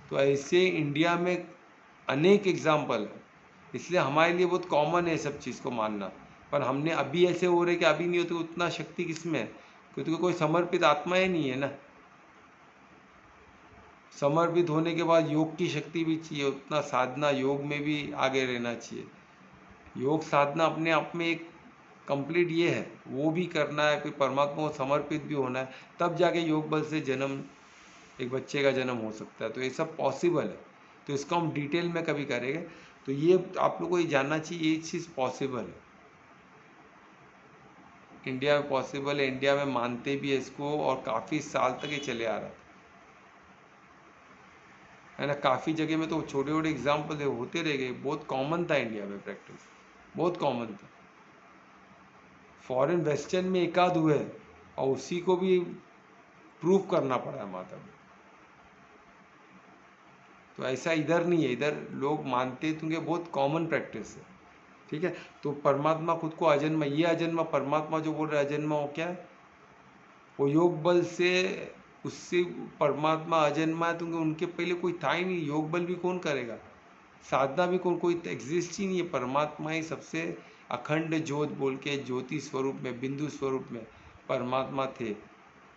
तो ऐसे इंडिया में अनेक एग्जाम्पल है, इसलिए हमारे लिए बहुत कॉमन है सब चीज़ को मानना। पर हमने अभी ऐसे हो रहे कि अभी नहीं होते, उतना शक्ति किसमें है, क्योंकि कोई समर्पित आत्मा ही नहीं है ना। समर्पित होने के बाद योग की शक्ति भी चाहिए, उतना साधना योग में भी आगे रहना चाहिए। योग साधना अपने आप में एक कंप्लीट ये है, वो भी करना है, फिर परमात्मा को समर्पित भी होना है, तब जाके योग बल से जन्म, एक बच्चे का जन्म हो सकता है। तो ये सब पॉसिबल है, तो इसको हम डिटेल में कभी करेंगे। तो ये आप लोग को ये जानना चाहिए, ये चीज़ पॉसिबल है, इंडिया में पॉसिबल है, इंडिया में मानते भी है इसको, और काफ़ी साल तक ये चले आ रहा है ना। काफ़ी जगह में तो छोटे छोटे एग्जाम्पल होते रह गए, बहुत कॉमन था इंडिया में प्रैक्टिस, बहुत कॉमन था। फॉरेन वेस्टर्न में एक आध हुए, और उसी को भी प्रूफ करना पड़ा है माता को। तो ऐसा इधर नहीं है, इधर लोग मानते क्योंकि बहुत कॉमन प्रैक्टिस है, ठीक है। तो परमात्मा खुद को अजन्मा, ये अजन्मा परमात्मा जो बोल रहे हैं अजन्मा, वो क्या है, वो योग बल से, उससे परमात्मा अजन्मा है, क्योंकि उनके पहले कोई था ही नहीं। योग बल भी कौन करेगा, साधना भी कौन, कोई एग्जिस्ट ही नहीं है। परमात्मा ही सबसे अखंड ज्योत बोल के ज्योति स्वरूप में, बिंदु स्वरूप में परमात्मा थे,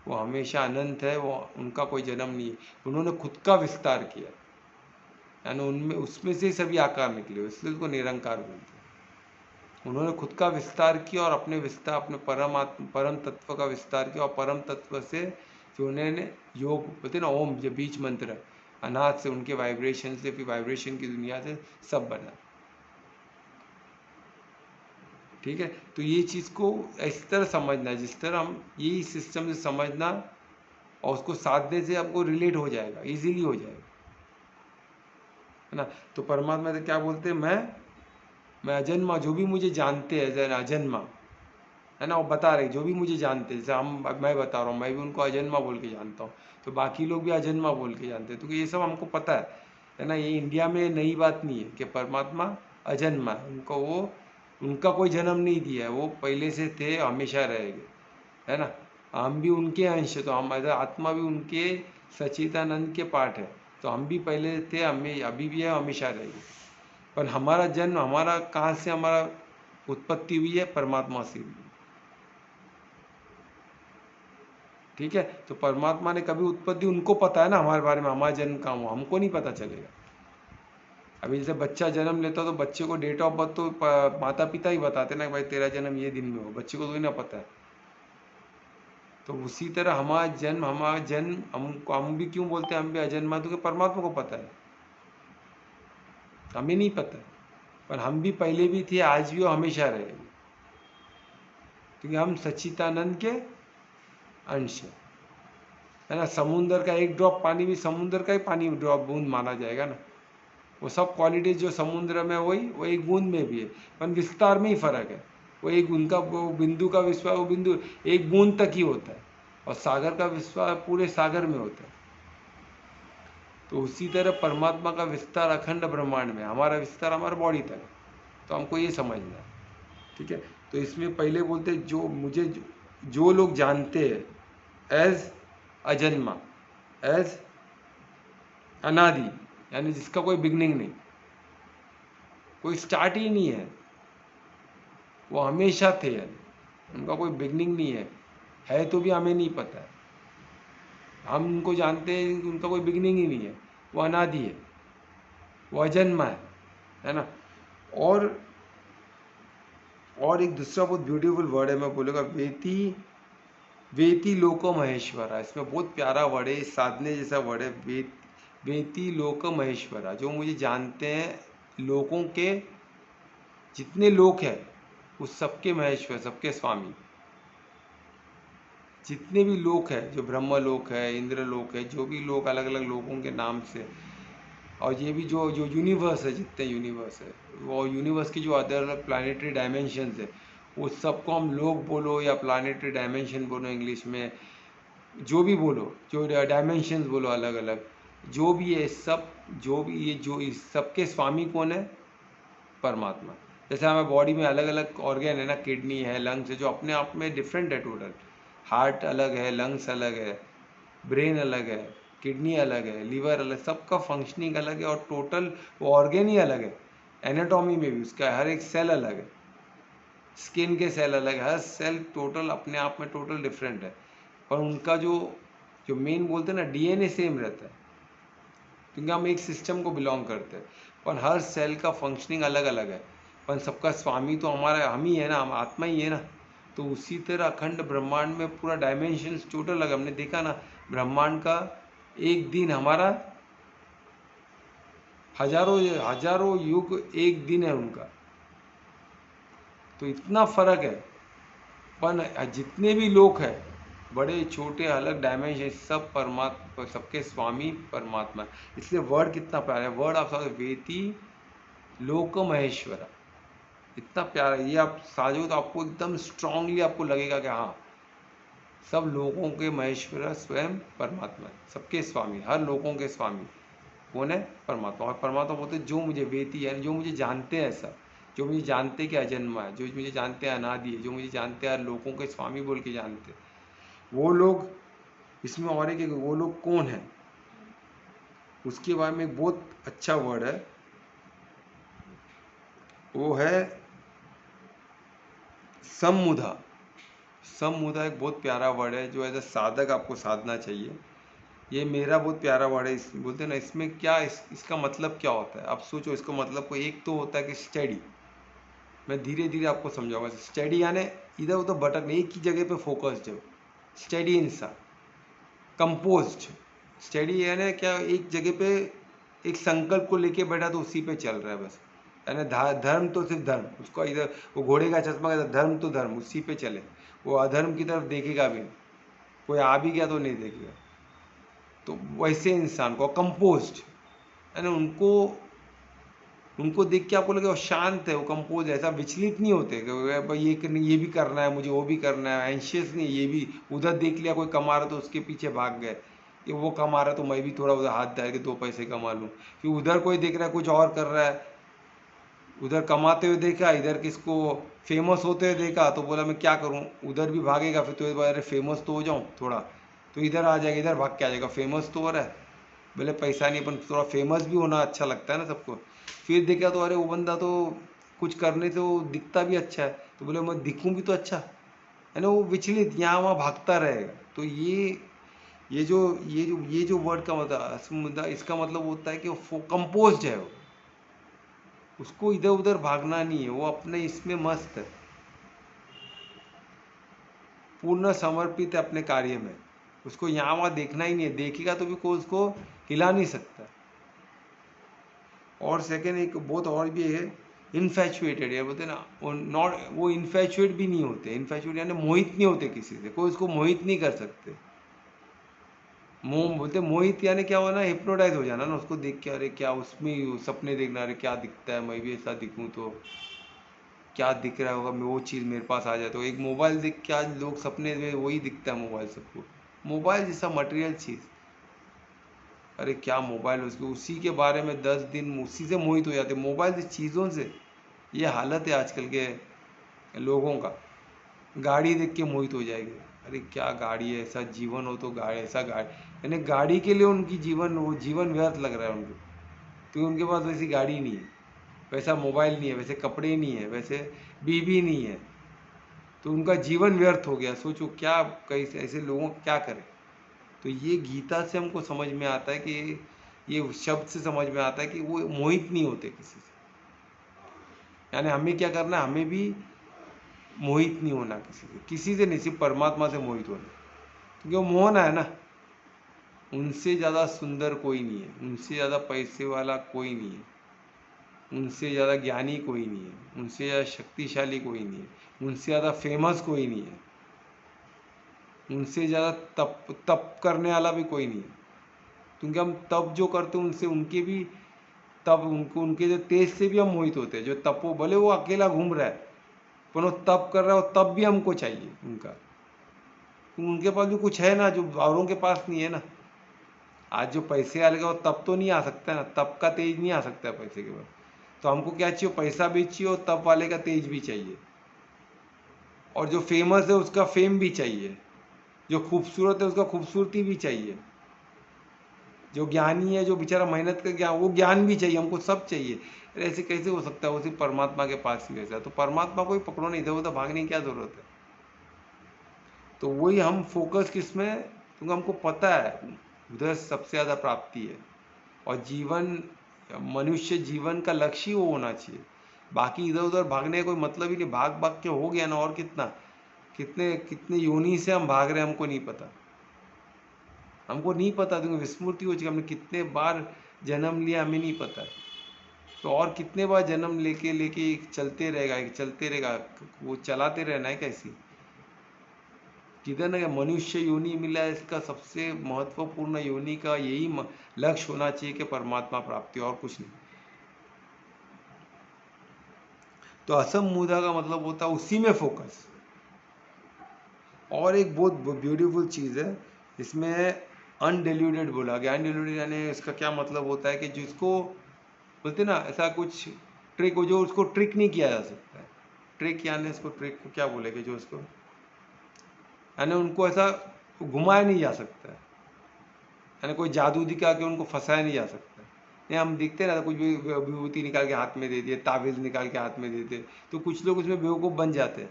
वो हमेशा अनंत है, वो उनका कोई जन्म नहीं है। उन्होंने खुद का विस्तार किया, यानी उनमें उसमें से सभी आकार निकले, इसलिए उसको निरंकार बोलते हैं। उन्होंने खुद का विस्तार किया और अपने विस्तार, अपने परम तत्व का विस्तार किया, और परम तत्व से जो उन्होंने योग बोलते ना, ओम जो बीच मंत्र है, अनाथ से उनके वाइब्रेशन से, फिर वाइब्रेशन की दुनिया से सब बना, ठीक है। तो ये चीज़ को इस तरह समझना है, जिस तरह हम यही सिस्टम से समझना, और उसको साधने से आपको रिलेट हो जाएगा, इजीली हो जाएगा, है ना। तो परमात्मा से क्या बोलते हैं, मैं अजन्मा, जो भी मुझे जानते हैं अजन्मा, है ना। वो बता रहे जो भी मुझे जानते हैं, जैसे मैं बता रहा हूँ, मैं भी उनको अजन्मा बोल के जानता हूँ, तो बाकी लोग भी अजन्मा बोल के जानते हैं, तो ये सब हमको पता है ना। ये इंडिया में नई बात नहीं है कि परमात्मा अजन्मा है, उनका कोई जन्म नहीं दिया है, वो पहले से थे, हमेशा रहेंगे, है ना। हम भी उनके अंश है, तो हम आत्मा भी उनके सच्चिदानंद के पार्ट है, तो हम भी पहले थे, हमें अभी भी है, हमेशा रहेंगे। पर हमारा जन्म, हमारा कहाँ से हमारा उत्पत्ति हुई है, परमात्मा से हुई, ठीक है। तो परमात्मा ने कभी उत्पत्ति, उनको पता है ना हमारे बारे में, हमारा जन्म कहाँ हुआ, हमको नहीं पता चलेगा। अभी जैसे बच्चा जन्म लेता तो बच्चे को डेट ऑफ बर्थ तो माता पिता ही बताते ना, भाई तेरा जन्म ये दिन में हो, बच्चे को तो ही ना पता है। तो उसी तरह हमारा जन्म हम भी क्यों बोलते हैं हम भी अजन्मा, तो परमात्मा को पता है, हमें नहीं पता है। पर हम भी पहले भी थे, आज भी और हमेशा रहेंगे, क्योंकि हम सच्चिदानंद के अंश है ना। समुंदर का एक ड्रॉप पानी भी समुंदर का ही पानी ड्रॉप बूंद माना जाएगा ना। वो सब क्वालिटीज जो समुद्र में वही वो एक बूंद में भी है, पर विस्तार में ही फर्क है। वो एक उनका वो बिंदु का विस्तार, वो बिंदु एक बूंद तक ही होता है, और सागर का विस्तार पूरे सागर में होता है। तो उसी तरह परमात्मा का विस्तार अखंड ब्रह्मांड में, हमारा विस्तार हमारा बॉडी तक है। तो हमको ये समझना है, ठीक है। तो इसमें पहले बोलते जो लोग जानते हैं एज अजन्मा, एज अनादि, यानी जिसका कोई बिगनिंग नहीं, कोई स्टार्ट ही नहीं है, वो हमेशा थे, यानी उनका कोई बिगनिंग नहीं है तो भी हमें नहीं पता है। हम उनको जानते हैं, उनका कोई बिगनिंग ही नहीं है, वो अनादि है, वो अजन्मा है ना। और एक दूसरा बहुत ब्यूटीफुल वर्ड है, मैं बोलूँगा वेति लोको महेश्वरा। इसमें बहुत प्यारा वर्ड है, साधने जैसा वर्ड है, वेति लोक महेश्वरा। जो मुझे जानते हैं, लोगों के जितने लोक हैं उस सबके महेश्वर, सबके स्वामी, जितने भी लोक है, जो ब्रह्म लोक है, इंद्र लोक है, जो भी लोग अलग अलग लोगों के नाम से, और ये भी जो जो यूनिवर्स है, जितने यूनिवर्स है, वो यूनिवर्स की जो अदर प्लानिटरी डायमेंशन है, उस सबको हम लोग बोलो या प्लानिटरी डायमेंशन बोलो इंग्लिश में, जो भी बोलो, जो डायमेंशंस बोलो अलग अलग, जो भी है सब, जो भी ये जो इस सबके स्वामी कौन है? परमात्मा। जैसे हमारे बॉडी में अलग अलग ऑर्गन है ना, किडनी है, लंग्स है, जो अपने आप में डिफरेंट है टोटल। हार्ट अलग है, लंग्स अलग है, ब्रेन अलग है, किडनी अलग है, लीवर अलग, सबका फंक्शनिंग अलग है और टोटल वो ऑर्गन ही अलग है। एनाटॉमी में भी उसका हर एक सेल अलग है, स्किन के सेल अलग है, हर सेल टोटल अपने आप में टोटल डिफरेंट है। पर उनका जो जो मेन बोलते हैं ना, डीएनए सेम रहता है, क्योंकि हम एक सिस्टम को बिलोंग करते हैं, पर हर सेल का फंक्शनिंग अलग अलग है। पर सबका स्वामी तो हमारा हम ही है ना, हम आत्मा ही है ना। तो उसी तरह अखंड ब्रह्मांड में पूरा डायमेंशन टोटल अलग, हमने देखा ना ब्रह्मांड का एक दिन हमारा हजारों हजारों युग एक दिन है उनका, तो इतना फर्क है। पर जितने भी लोग हैं बड़े छोटे अलग डायमेंशन, सब परमात्मा, सबके स्वामी परमात्मा है। इसलिए वर्ड कितना प्यारा है, वर्ड आप सब वेति लोक महेश्वरा, इतना प्यारा है। ये आप साजो तो आपको एकदम स्ट्रांगली आपको लगेगा कि हाँ, सब लोगों के महेश्वर स्वयं परमात्मा है, सबके स्वामी, हर लोगों के स्वामी कौन है? परमात्मा। और परमात्मा बोलते जो मुझे वेती है, जो मुझे जानते हैं ऐसा, जो मुझे जानते कि अजन्मा है, जो मुझे जानते हैं अनादि है, जो मुझे जानते हैं लोगों के स्वामी बोल के जानते हैं, वो लोग। इसमें और एक वो लोग कौन है, उसके बारे में एक बहुत अच्छा वर्ड है, वो है सम्मुधा। सम्मुधा एक बहुत प्यारा वर्ड है, जो एज अ साधक आपको साधना चाहिए। ये मेरा बहुत प्यारा वर्ड है। इस बोलते हैं ना, इसमें क्या इसका मतलब क्या होता है? आप सोचो इसको मतलब को। एक तो होता है कि स्टडी, मैं धीरे धीरे आपको समझाऊंगा। स्टडी यानी इधर उधर भटक नहीं, एक ही जगह पे फोकस्ड है। स्टडी इंसान, कंपोज्ड। स्टडी यानी क्या, एक जगह पे एक संकल्प को लेके बैठा तो उसी पे चल रहा है बस। यानी धर्म तो सिर्फ धर्म, उसको इधर वो घोड़े का चश्मा का धर्म तो धर्म, उसी पे चले, वो अधर्म की तरफ देखेगा भी नहीं। कोई आ भी गया तो नहीं देखेगा। तो वैसे इंसान को कंपोज्ड, यानी उनको उनको देख के आपको लगे वो शांत है, वो कंपोज है, ऐसा विचलित नहीं होते कि भाई ये भी करना है मुझे, वो भी करना है, एंशियस नहीं। ये भी उधर देख लिया कोई कमा रहा तो उसके पीछे भाग गए, कि वो कमा रहा तो मैं भी थोड़ा उधर हाथ डाल के दो पैसे कमा लूँ। फिर उधर कोई देख रहा है कुछ और कर रहा है, उधर कमाते हुए देखा, इधर किसको फेमस होते हुए देखा, तो बोला मैं क्या करूँ, उधर भी भागेगा। फिर तो अरे फेमस तो हो जाऊँ थोड़ा, तो इधर आ जाएगा, इधर भाग के आ जाएगा, फेमस तो हो रहा है, भले पैसा नहीं, पर थोड़ा फेमस भी होना अच्छा लगता है ना सबको। फिर देखा तो अरे वो बंदा तो कुछ करने से वो दिखता भी अच्छा है, तो बोले मैं दिखूं भी तो अच्छा है ना। वो विचलित यहाँ वहाँ भागता रहेगा। तो ये जो वर्ड का मतलब, इसका मतलब होता है कि वो कंपोज्ड है, वो उसको इधर उधर भागना नहीं है, वो अपने इसमें मस्त है, पूर्ण समर्पित है अपने कार्य में। उसको यहाँ वहाँ देखना ही नहीं है, देखेगा तो भी कोई उसको हिला नहीं सकता। और सेकेंड एक बहुत और भी है, इनफैचुएटेड है, बोलते ना वो नॉट, वो इनफैचुएट भी नहीं होते। इनफैचुएट यानी मोहित नहीं होते किसी से, कोई उसको मोहित नहीं कर सकते। मोह बोलते, मोहित यानी क्या होना, हिप्नोटाइज हो जाना ना, उसको देख के अरे क्या उसमें सपने देखना, अरे क्या दिखता है, मैं भी ऐसा दिखूं तो क्या दिख रहा होगा, मैं वो चीज़ मेरे पास आ जाए। तो एक मोबाइल देख के आज लोग सपने में वही दिखता है मोबाइल सबको, मोबाइल जैसा मटेरियल चीज़। अरे क्या मोबाइल, उसको उसी के बारे में 10 दिन उसी से मोहित हो जाते, मोबाइल से, चीज़ों से। ये हालत है आजकल के लोगों का। गाड़ी देख के मोहित हो जाएंगे, अरे क्या गाड़ी है, ऐसा जीवन हो तो गाड़ी, ऐसा गाड़ी, यानी गाड़ी के लिए उनकी जीवन, वो जीवन व्यर्थ लग रहा है उनको, क्योंकि उनके पास वैसी गाड़ी नहीं है, वैसा मोबाइल नहीं है, वैसे कपड़े नहीं है, वैसे बीवी नहीं है, तो उनका जीवन व्यर्थ हो गया। सोचो क्या, कई ऐसे लोगों को क्या करें। तो ये गीता से हमको समझ में आता है कि, ये शब्द से समझ में आता है कि वो मोहित नहीं होते किसी से। यानी हमें क्या करना है, हमें भी मोहित नहीं होना किसी से नहीं, सिर्फ परमात्मा से मोहित होना, क्योंकि वो मोहन है ना। उनसे ज़्यादा सुंदर कोई नहीं है, उनसे ज़्यादा पैसे वाला कोई नहीं है, उनसे ज़्यादा ज्ञानी कोई नहीं है, उनसे ज़्यादा शक्तिशाली कोई नहीं है, उनसे ज़्यादा फेमस कोई नहीं है, उनसे ज़्यादा तप तप करने वाला भी कोई नहीं है। क्योंकि हम तप जो करते हैं उनसे, उनके भी तब उनको, उनके जो तेज से भी हम मोहित होते हैं। जो तपो, भले वो अकेला घूम रहा है, पर वो तप कर रहा है, वो तप भी हमको चाहिए उनका। उनके पास भी कुछ है ना जो औरों के पास नहीं है ना। आज जो पैसे वाले का वो तब तो नहीं आ सकता है ना, तब का तेज नहीं आ सकता है पैसे के बाद। तो हमको क्या चाहिए, पैसा भी चाहिए और तब वाले का तेज भी चाहिए, और जो फेमस है उसका फेम भी चाहिए, जो खूबसूरत है उसका खूबसूरती भी चाहिए, जो ज्ञानी है जो बेचारा मेहनत का ज्ञान, वो ज्ञान भी चाहिए, हमको सब चाहिए। अरे ऐसे कैसे हो सकता है, वो सिर्फ परमात्मा के पास ही वैसा है। तो परमात्मा को ही पकड़ो, नहीं इधर उधर भागने की क्या जरूरत है। तो वही हम फोकस किस में, क्योंकि हमको पता है उधर सबसे ज़्यादा प्राप्ति है, और जीवन, मनुष्य जीवन का लक्ष्य ही वो होना चाहिए। बाकी इधर उधर भागने का कोई मतलब ही नहीं, भाग भाग के हो गया ना, और कितना, कितने कितने योनि से हम भाग रहे हैं हमको नहीं पता। हमको नहीं पता, क्योंकि विस्मृति हो चुकी, हमने कितने बार जन्म लिया हमें नहीं पता। तो और कितने बार जन्म लेके लेके चलते रहेगा, चलते रहेगा, वो चलाते रहना है कैसी। किधर ना मनुष्य योनि मिला है, इसका सबसे महत्वपूर्ण योनि का यही लक्ष्य होना चाहिए कि परमात्मा प्राप्ति, और कुछ नहीं। तो असम मुदा का मतलब होता है उसी में फोकस। और एक बहुत ब्यूटीफुल चीज़ है इसमें, अनडिल्यूटेड बोला गया। अनडिल्यूटेड यानी इसका क्या मतलब होता है कि जिसको बोलते ना, ऐसा कुछ ट्रिक हो जो उसको ट्रिक नहीं किया जा सकता है। ट्रिक यानी इसको, ट्रिक को क्या बोलेंगे, जो उसको यानी उनको ऐसा घुमाया नहीं जा सकता है, यानी कोई जादू दिखा के उनको फंसाया नहीं जा सकता। नहीं, हम दिखते ना कुछ भी विभूति निकाल के हाथ में दे दिए, ताबीज़ निकाल के हाथ में दे दिए, तो कुछ लोग उसमें बेवकूफ़ बन जाते हैं।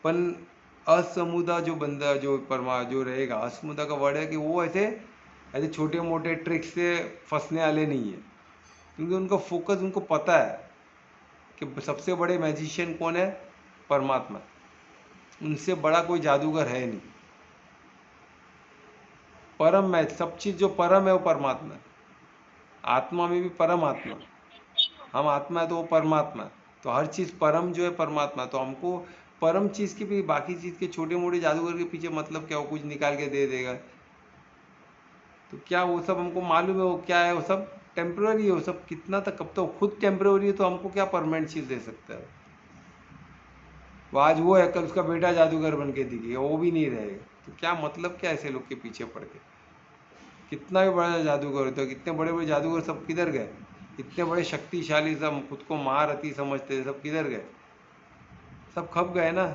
पर असमुदा जो बंदा, जो परमा जो रहेगा, असमुदा का वर्ड है कि वो ऐसे ऐसे छोटे मोटे ट्रिक से फंसने वाले नहीं है, क्योंकि उनका फोकस, उनको पता है कि सबसे बड़े मैजिशियन कौन है, परमात्मा। उनसे बड़ा कोई जादूगर है नहीं। परम है सब चीज़, जो परम है वो परमात्मा है। आत्मा में भी परम आत्मा, हम आत्मा है तो वो परमात्मा है। तो हर चीज़ परम जो है परमात्मा। तो हमको परम चीज़ के भी, बाकी चीज़ के छोटे मोटे जादूगर के पीछे मतलब क्या, वो कुछ निकाल के दे देगा, तो क्या वो सब हमको मालूम है वो क्या है, वो सब टेम्प्रेरी है, वो सब कितना तक, कब तक खुद टेम्प्रेरी है, तो हमको क्या परमानेंट चीज़ दे सकता है। वो आज वो है, कल उसका बेटा जादूगर बन के दिखेगा, वो भी नहीं रहेगा। तो क्या मतलब, क्या ऐसे लोग के पीछे पड़ के, कितना भी बड़ा जादूगर होता है, कितने बड़े बड़े जादूगर सब किधर गए, इतने बड़े शक्तिशाली, सब खुद को महारथी समझते थे, सब किधर गए, सब खप गए ना,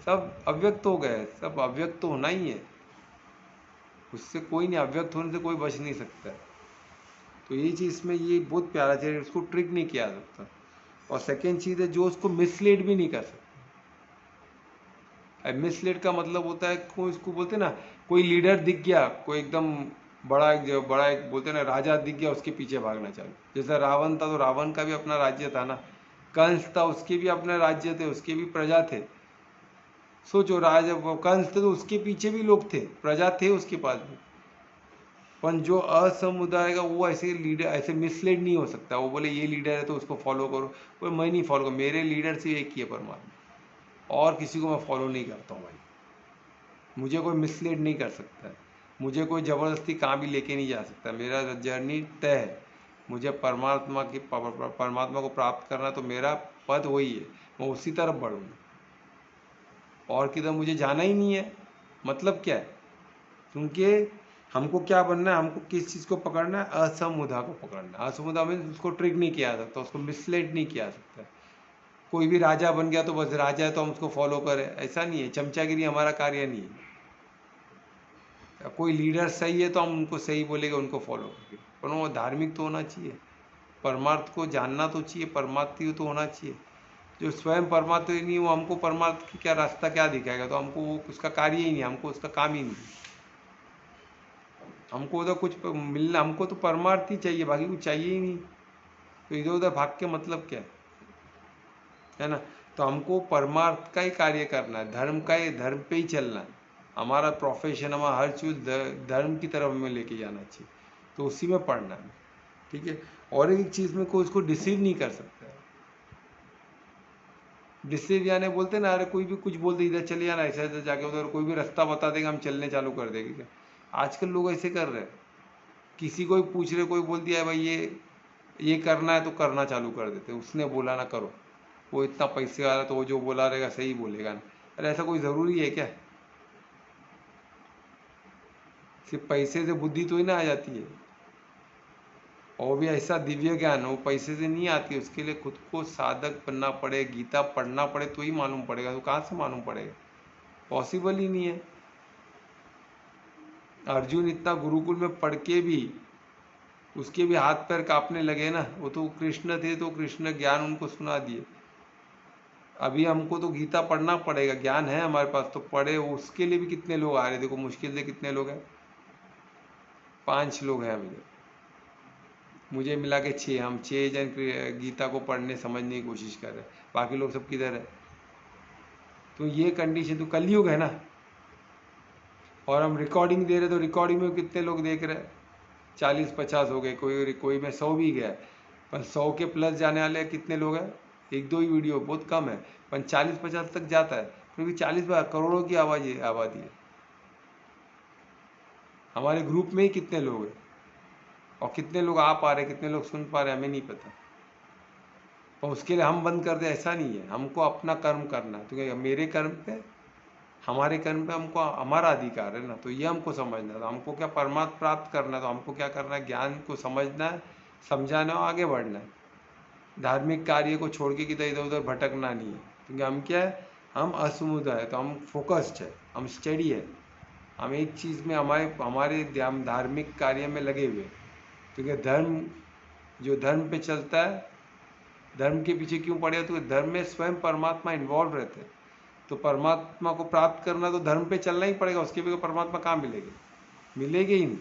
सब अव्यक्त हो गए। सब अव्यक्त तो होना ही है, उससे कोई नहीं, अव्यक्त होने से कोई बच नहीं सकता है। तो ये चीज़ में ये बहुत प्यारा चीज़ है, उसको ट्रिक नहीं किया जा सकता। और सेकेंड चीज़ है, जो उसको मिसलीड भी नहीं कर सकता। मिसलीड का मतलब होता है, कोई इसको बोलते ना, कोई लीडर दिख गया, कोई एकदम बड़ा एक बोलते ना राजा दिख गया, उसके पीछे भागना चालू। जैसा रावण था, तो रावण का भी अपना राज्य था ना, कंस था, उसके भी अपने राज्य थे, उसके भी प्रजा थे। सोचो, राजा कंस थे तो उसके पीछे भी लोग थे, प्रजा थे उसके पास भी। पर जो असमुदाय का, वो ऐसे लीडर, ऐसे मिसलीड नहीं हो सकता। वो बोले ये लीडर है तो उसको फॉलो करो, कोई मैं नहीं फॉलो करूँ, मेरे लीडर से एक ही है परमात्मा, और किसी को मैं फॉलो नहीं करता हूँ भाई। मुझे कोई मिसलीड नहीं कर सकता है, मुझे कोई ज़बरदस्ती कहाँ भी लेके नहीं जा सकता। मेरा जर्नी तय है, मुझे परमात्मा को प्राप्त करना, तो मेरा पद वही है, मैं उसी तरफ बढ़ूँगा, और किधर मुझे जाना ही नहीं है। मतलब क्या है, क्योंकि हमको क्या बनना है, हमको किस चीज़ को पकड़ना है, असमुदा को पकड़ना है। असमुदा में उसको ट्रिक नहीं किया जा सकता, उसको मिसलीड नहीं किया जा सकता। कोई भी राजा बन गया तो बस राजा है तो हम उसको फॉलो करें, ऐसा नहीं है। चमचागिरी हमारा कार्य नहीं है। कोई लीडर सही है तो हम उनको सही बोलेंगे, उनको फॉलो करेंगे, पर वो धार्मिक तो होना चाहिए, परमार्थ को जानना तो चाहिए, परमार्थी तो होना चाहिए। जो स्वयं परमार्थ ही नहीं, वो हमको परमार्थ की क्या रास्ता क्या दिखाएगा, तो हमको वो उसका कार्य ही नहीं, हमको उसका काम ही नहीं। हमको उधर कुछ मिलना, हमको तो परमार्थ ही चाहिए, बाकी कुछ चाहिए ही नहीं। तो इधर उधर भाग के मतलब क्या है ना। तो हमको परमार्थ का ही कार्य करना है, धर्म का ही, धर्म पे ही चलना है। हमारा प्रोफेशन, हमारा हर चीज़ धर्म की तरफ हमें लेके जाना चाहिए, तो उसी में पढ़ना है। ठीक है। और एक चीज़ में कोई उसको डिसीव नहीं कर सकता है। डिसीव यानी बोलते ना, अरे कोई भी कुछ बोल दे, इधर चले जाना, ऐसा ऐसा जाके उधर कोई भी रास्ता बता देगा, हम चलने चालू कर देंगे। क्या आजकल लोग ऐसे कर रहे हैं, किसी को भी पूछ रहे, कोई बोल दिया है भाई ये करना है, तो करना चालू कर देते, उसने बोला ना करो, वो इतना पैसे वाला तो वो जो बोला रहेगा सही बोलेगा ना। अरे ऐसा कोई ज़रूरी है क्या। सिर्फ पैसे से बुद्धि तो ही ना आ जाती है, और भी ऐसा दिव्य ज्ञान वो पैसे से नहीं आती, उसके लिए खुद को साधक बनना पड़े, गीता पढ़ना पड़े तो ही मालूम पड़ेगा। तो कहाँ से मालूम पड़ेगा, पॉसिबल ही नहीं है। अर्जुन इतना गुरुकुल में पढ़ के भी उसके भी हाथ पैर कांपने लगे ना, वो तो कृष्ण थे, तो कृष्ण ज्ञान उनको सुना दिए। अभी हमको तो गीता पढ़ना पड़ेगा, ज्ञान है हमारे पास तो पढ़े, उसके लिए भी कितने लोग आ रहे, देखो मुश्किल से कितने लोग हैं, 5 लोग हैं अभी तक, मुझे मिला के 6, हम 6 जन गीता को पढ़ने समझने की कोशिश कर रहे हैं, बाकी लोग सब किधर है। तो ये कंडीशन तो कलयुग है ना, और हम रिकॉर्डिंग दे रहे, तो रिकॉर्डिंग में कितने लोग देख रहे हैं, 40-50 हो गए, कोई में 100 भी गया, पर 100 के प्लस जाने वाले कितने लोग हैं, 1-2 ही वीडियो, बहुत कम है, पर 40-50 तक जाता है, क्योंकि 40 करोड़ों की आबादी है। हमारे ग्रुप में ही कितने लोग हैं, और कितने लोग आ पा रहे, कितने लोग सुन पा रहे, हमें नहीं पता। और उसके लिए हम बंद कर दे, ऐसा नहीं है, हमको अपना कर्म करना है, तो मेरे कर्म पे, हमारे कर्म पे हमको हमारा अधिकार है ना, तो ये हमको समझना है। तो हमको क्या परमात्मा प्राप्त करना है, तो हमको क्या करना है, ज्ञान को समझना है, समझाना और आगे बढ़ना है। धार्मिक कार्य को छोड़ के किधर इधर उधर भटकना नहीं है, क्योंकि हम क्या है, हम असमुदा है, तो हम फोकस्ड है, हम स्टडी है, हम एक चीज़ में हमारे हम धार्मिक कार्य में लगे हुए, क्योंकि धर्म जो धर्म पे चलता है, धर्म के पीछे क्यों पड़े, तो धर्म में स्वयं परमात्मा इन्वॉल्व रहते हैं, तो परमात्मा को प्राप्त करना तो धर्म पे चलना ही पड़ेगा, उसके बगैर परमात्मा कहाँ मिलेगी, मिलेगी ही नहीं।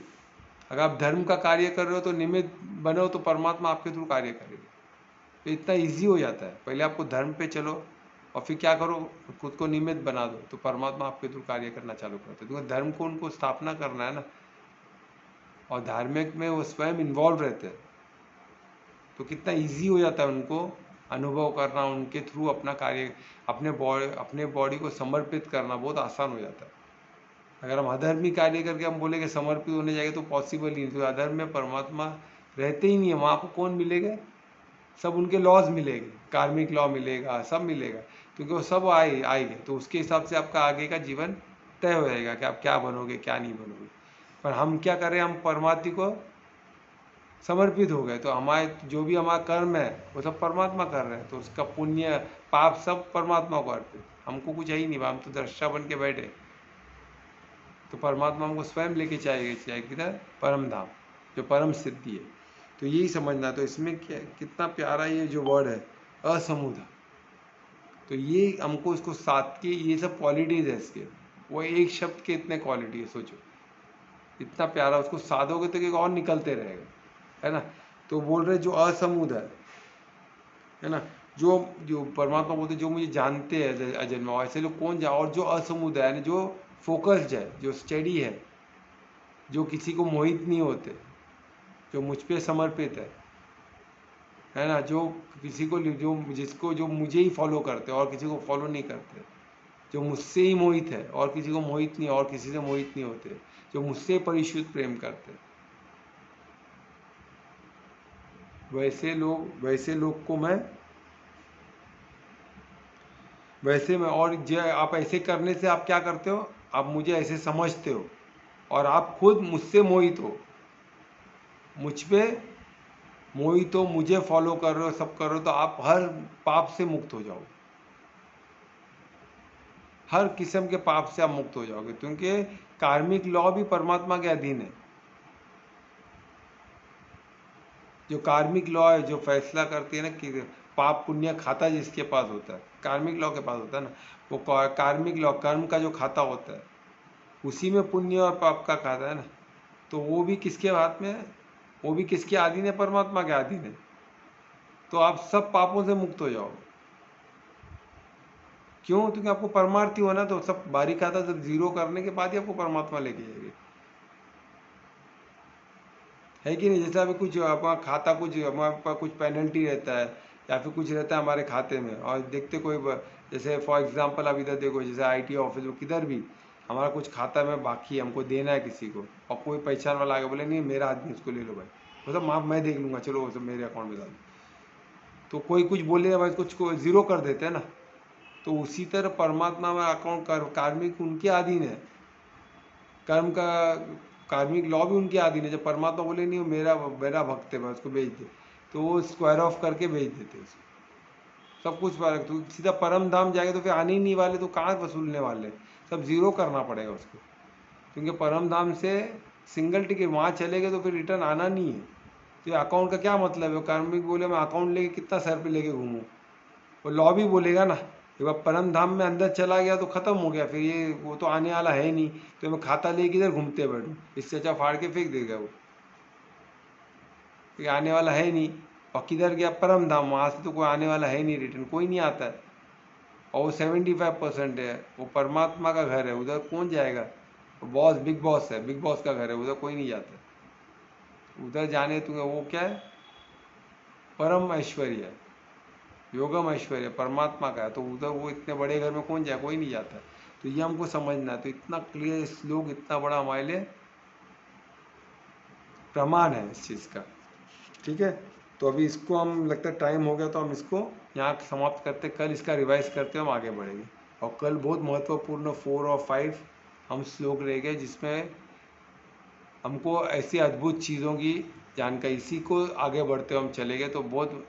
अगर आप धर्म का कार्य कर रहे हो तो निमित्त बनो, तो परमात्मा आपके थ्रू कार्य करेगा। तो इतना इजी हो जाता है, पहले आपको धर्म पे चलो और फिर क्या करो, खुद को निमित्त बना दो, तो परमात्मा आपके थ्रू कार्य करना चालू करते हैं, क्योंकि धर्म को उनको स्थापना करना है ना, और धार्मिक में वो स्वयं इन्वॉल्व रहते हैं, तो कितना इजी हो जाता है उनको अनुभव करना, उनके थ्रू अपना कार्य, अपने बॉडी को समर्पित करना बहुत आसान हो जाता है। अगर हम अधर्मी कार्य करके हम बोले कि समर्पित होने जाएंगे तो पॉसिबल ही नहीं, तो अधर्म में परमात्मा रहते ही नहीं है, वहाँ आपको कौन मिलेगा, सब उनके लॉज मिलेंगे, कार्मिक लॉ मिलेगा, सब मिलेगा, क्योंकि वो सब आएंगे, तो उसके हिसाब से आपका आगे का जीवन तय हो जाएगा कि आप क्या बनोगे क्या नहीं बनोगे। पर हम क्या करें, हम परमात्मा को समर्पित हो गए, तो हमारे जो भी हमारा कर्म है वो सब परमात्मा कर रहे हैं, तो उसका पुण्य पाप सब परमात्मा को अर्पित, हमको कुछ है ही नहीं, हम तो दृष्टा बन के बैठे, तो परमात्मा हमको स्वयं लेके चाहिए किधर, परम धाम, जो परम सिद्धि है। तो यही समझना, तो इसमें क्या कितना प्यारा ये जो वर्ड है असमुदा, तो ये हमको इसको साथ के, ये सब क्वालिटीज है इसके, वो एक शब्द के इतने क्वालिटी है, सोचो इतना प्यारा, उसको साधोगे तो एक और निकलते रहेगा, है ना। तो बोल रहे जो असमुद है ना, जो जो परमात्मा बोलते जो मुझे जानते हैं अजन्मा, ऐसे लोग कौन और जो असमुद है, यानी जो फोकस्ड है, जो स्टडी है, जो किसी को मोहित नहीं होते, जो मुझ पे समर्पित है ना, जो किसी को जो मुझे ही फॉलो करते और किसी को फॉलो नहीं करते, जो मुझसे ही मोहित है और किसी को मोहित नहीं, और किसी से मोहित नहीं होते, जो मुझसे परिशुद्ध प्रेम करते, वैसे लोग को मैं और आप ऐसे करने से आप क्या करते हो, आप मुझे ऐसे समझते हो और आप खुद मुझसे मोहित हो, मुझ पे मोहित हो, मुझे फॉलो कर रहे हो, सब कर रहे हो, तो आप हर पाप से मुक्त हो जाओगे, हर किस्म के पाप से आप मुक्त हो जाओगे, क्योंकि कार्मिक लॉ भी परमात्मा के अधीन है। जो कार्मिक लॉ है, जो फैसला करती है ना कि पाप पुण्य खाता जिसके पास होता है, कार्मिक लॉ के पास होता है ना, वो कार्मिक लॉ कर्म का जो खाता होता है, उसी में पुण्य और पाप का खाता है ना, तो वो भी किसके हाथ में है, वो भी किसके अधीन है, परमात्मा के अधीन है। तो आप सब पापों से मुक्त हो जाओगे, क्यों, क्योंकि आपको परमार्थी होना, तो सब बारी खाता सब जीरो करने के बाद ही आपको परमात्मा लेके जाएगी, है कि नहीं। जैसे अभी कुछ अपना खाता, कुछ हमारे पास कुछ पेनल्टी रहता है या फिर कुछ रहता है हमारे खाते में, और देखते कोई जैसे फॉर एग्जांपल आप इधर देखो, जैसे आईटी ऑफिस में किधर भी हमारा कुछ खाता में बाकी है, हमको देना है किसी को, और कोई पहचान वाला आगे बोले नहीं मेरा आदमी, उसको ले लो भाई, वो सब माफ मैं देख लूँगा, चलो वो सब मेरे अकाउंट में डाल दो, तो कोई कुछ बोले भाई कुछ को जीरो कर देते हैं ना। तो उसी तरह परमात्मा में अकाउंट कार्मिक उनके अधीन है, कर्म का कार्मिक लॉ भी उनके अधीन है। जब परमात्मा बोले नहीं वो मेरा मेरा भक्त है, मैं उसको भेज दे, तो वो स्क्वायर ऑफ करके भेज देते उसको, सब कुछ फर्क। तो सीधा परम धाम जाएगा तो फिर आने ही नहीं वाले, तो कहाँ वसूलने वाले, सब जीरो करना पड़ेगा उसको, क्योंकि परम धाम से सिंगल टिकट, वहाँ चले गए तो फिर रिटर्न आना नहीं है। तो ये अकाउंट का क्या मतलब है? कार्मिक बोले मैं अकाउंट लेके कितना सर पे लेके घूमूँ, वो लॉ भी बोलेगा ना, एक बार परम धाम में अंदर चला गया तो ख़त्म हो गया, फिर ये वो तो आने वाला है नहीं, तो मैं खाता लेके इधर घूमते बैठूँ, इससे अच्छा फाड़ के फेंक देगा वो, ये आने वाला है नहीं। और किधर गया? परम धाम, वहाँ से तो कोई आने वाला है नहीं, रिटर्न कोई नहीं आता है। और वो 75% है, वो परमात्मा का घर है, उधर कौन जाएगा? बॉस, बिग बॉस है, बिग बॉस का घर है, उधर कोई नहीं जाता। उधर जाने तुम्हें वो क्या है? परम ऐश्वर्य है, योगम ऐश्वर्य परमात्मा का है, तो उधर वो इतने बड़े घर में कौन जाए? कोई नहीं जाता। तो ये हमको समझना है। तो इतना क्लियर श्लोक, इतना बड़ा हमारे लिए प्रमाण है इस चीज़ का। ठीक है, तो अभी इसको हम, लगता है टाइम हो गया, तो हम इसको यहाँ समाप्त करते, कल इसका रिवाइज करते हम आगे बढ़ेंगे। और कल बहुत महत्वपूर्ण 4 और 5 हम श्लोक रह गए, जिसमें हमको ऐसी अद्भुत चीज़ों की जानकारी, इसी को आगे बढ़ते हुए हम चले गए तो बहुत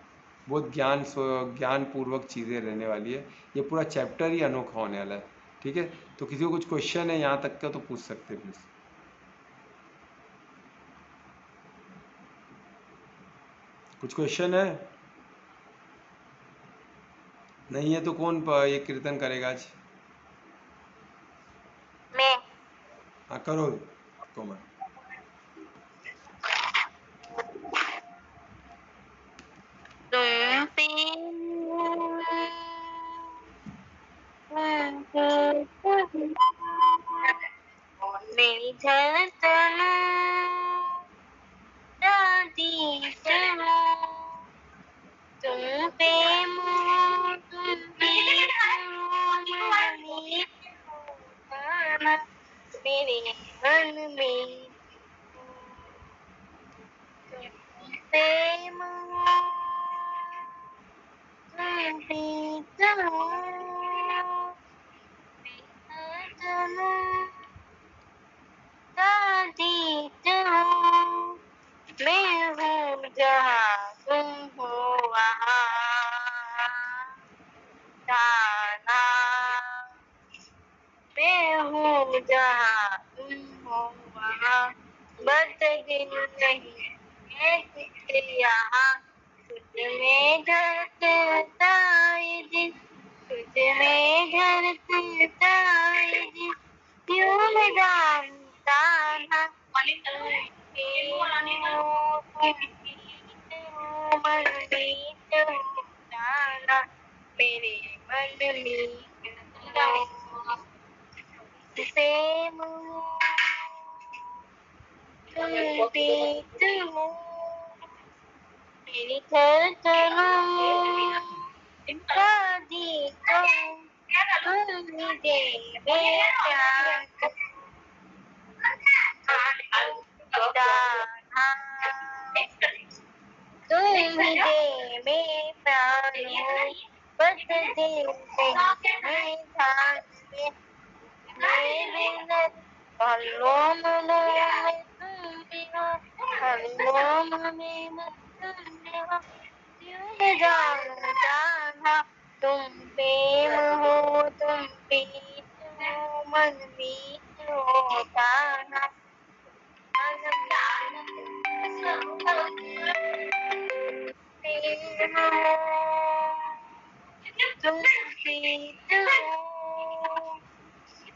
बहुत ज्ञानपूर्वक चीज़ें रहने वाली है। ये पूरा चैप्टर ही अनोखा होने वाला है। ठीक है, तो किसी को कुछ क्वेश्चन है यहाँ तक का तो पूछ सकते हैं प्लीज़। कुछ क्वेश्चन है? नहीं है तो कौन ये कीर्तन करेगा आज? मैं। हाँ करो कोमल। तुम पे मेरी धड़कन दादी सुनो, तुम पे मोर, तुम पे मोर, मेरे मन में तुम पे मोर, तुम पे मोर, दादी तुम, मैं हूँ जहाँ तुम हो वहाँ, जाना मैं हूँ जहाँ तुम हो वहाँ, बददिल नहीं है कुछ यहाँ, तुझ में धड़कता है दिल, तुझ में धड़कता है दिल, यूं मैं जानता ना मनमीत हो जाना, मेरे मनमीत हो से तुम बीत हो, मेरी धड़कनों दादी तुम मुझे बेचारा तुम मुझे बेचारा बस दिल से मैं जान ले, मेरे हलोम में तुम भी हो, हलोम में तुम भी हो, यूं जाना तुम प्रेम हो, तुम प्रीत हो, मन मीत हो जाना, प्रेम हो, तुम प्रीत हो,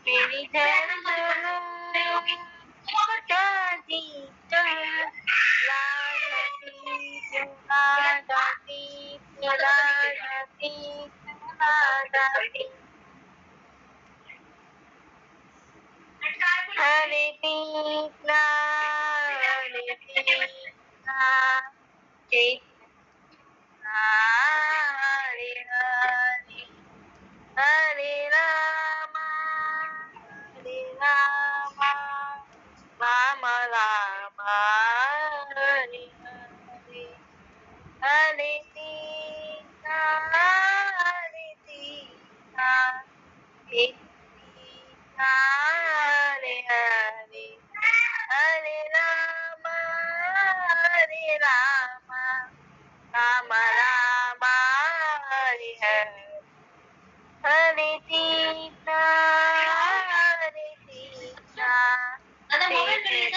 मेरी धड़कनों दादी तुम, लाडली तुम, लाडली तुम, लाडली तुम, लाडली हरे कृष्णा हरे कृष्णा कृष्णा हरे हरे, हरे रामा राम राम हरे हरे, हरे सीता हरे सीता, हरे हरे, हरे हरे कृष्णा हरे कृष्णा कृष्ण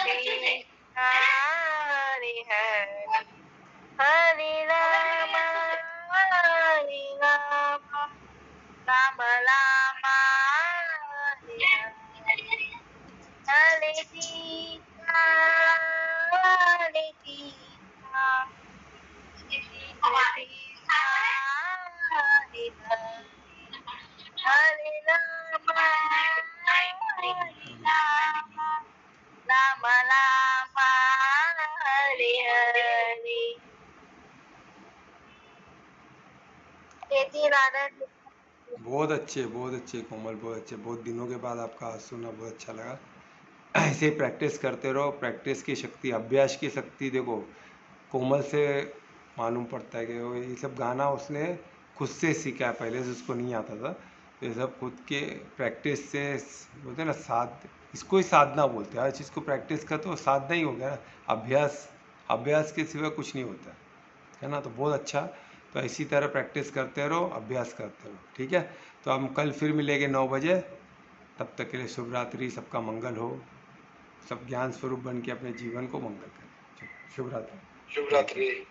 कृष्णा हरे हरे हरे राम राम राम हरे हरे हरे कृष्णा हरे कृष्णा कृष्ण कृष्णा हरे हरे हरे राम राम राम हरे हरे राधा बहुत अच्छे कोमल, बहुत अच्छे। बहुत दिनों के बाद आपका आवाज़ सुना, बहुत अच्छा लगा। ऐसे ही प्रैक्टिस करते रहो। प्रैक्टिस की शक्ति, अभ्यास की शक्ति देखो, कोमल से मालूम पड़ता है कि वो ये सब गाना उसने खुद से सीखा है, पहले से उसको नहीं आता था। तो ये सब खुद के प्रैक्टिस से बोलते हैं ना, इसको ही साधना बोलते हैं। हर चीज़ को प्रैक्टिस का तो साधना ही हो गया ना। अभ्यास, अभ्यास के सिवा कुछ नहीं होता है ना। तो बहुत अच्छा। तो इसी तरह प्रैक्टिस करते रहो, अभ्यास करते रहो, ठीक है। तो हम कल फिर मिलेंगे 9 बजे। तब तक के लिए शुभ रात्रि, सबका मंगल हो। सब ज्ञान स्वरूप बन के अपने जीवन को मंगल करें। शुभ रात्रि। शुभ थैंक यू। रात्रि।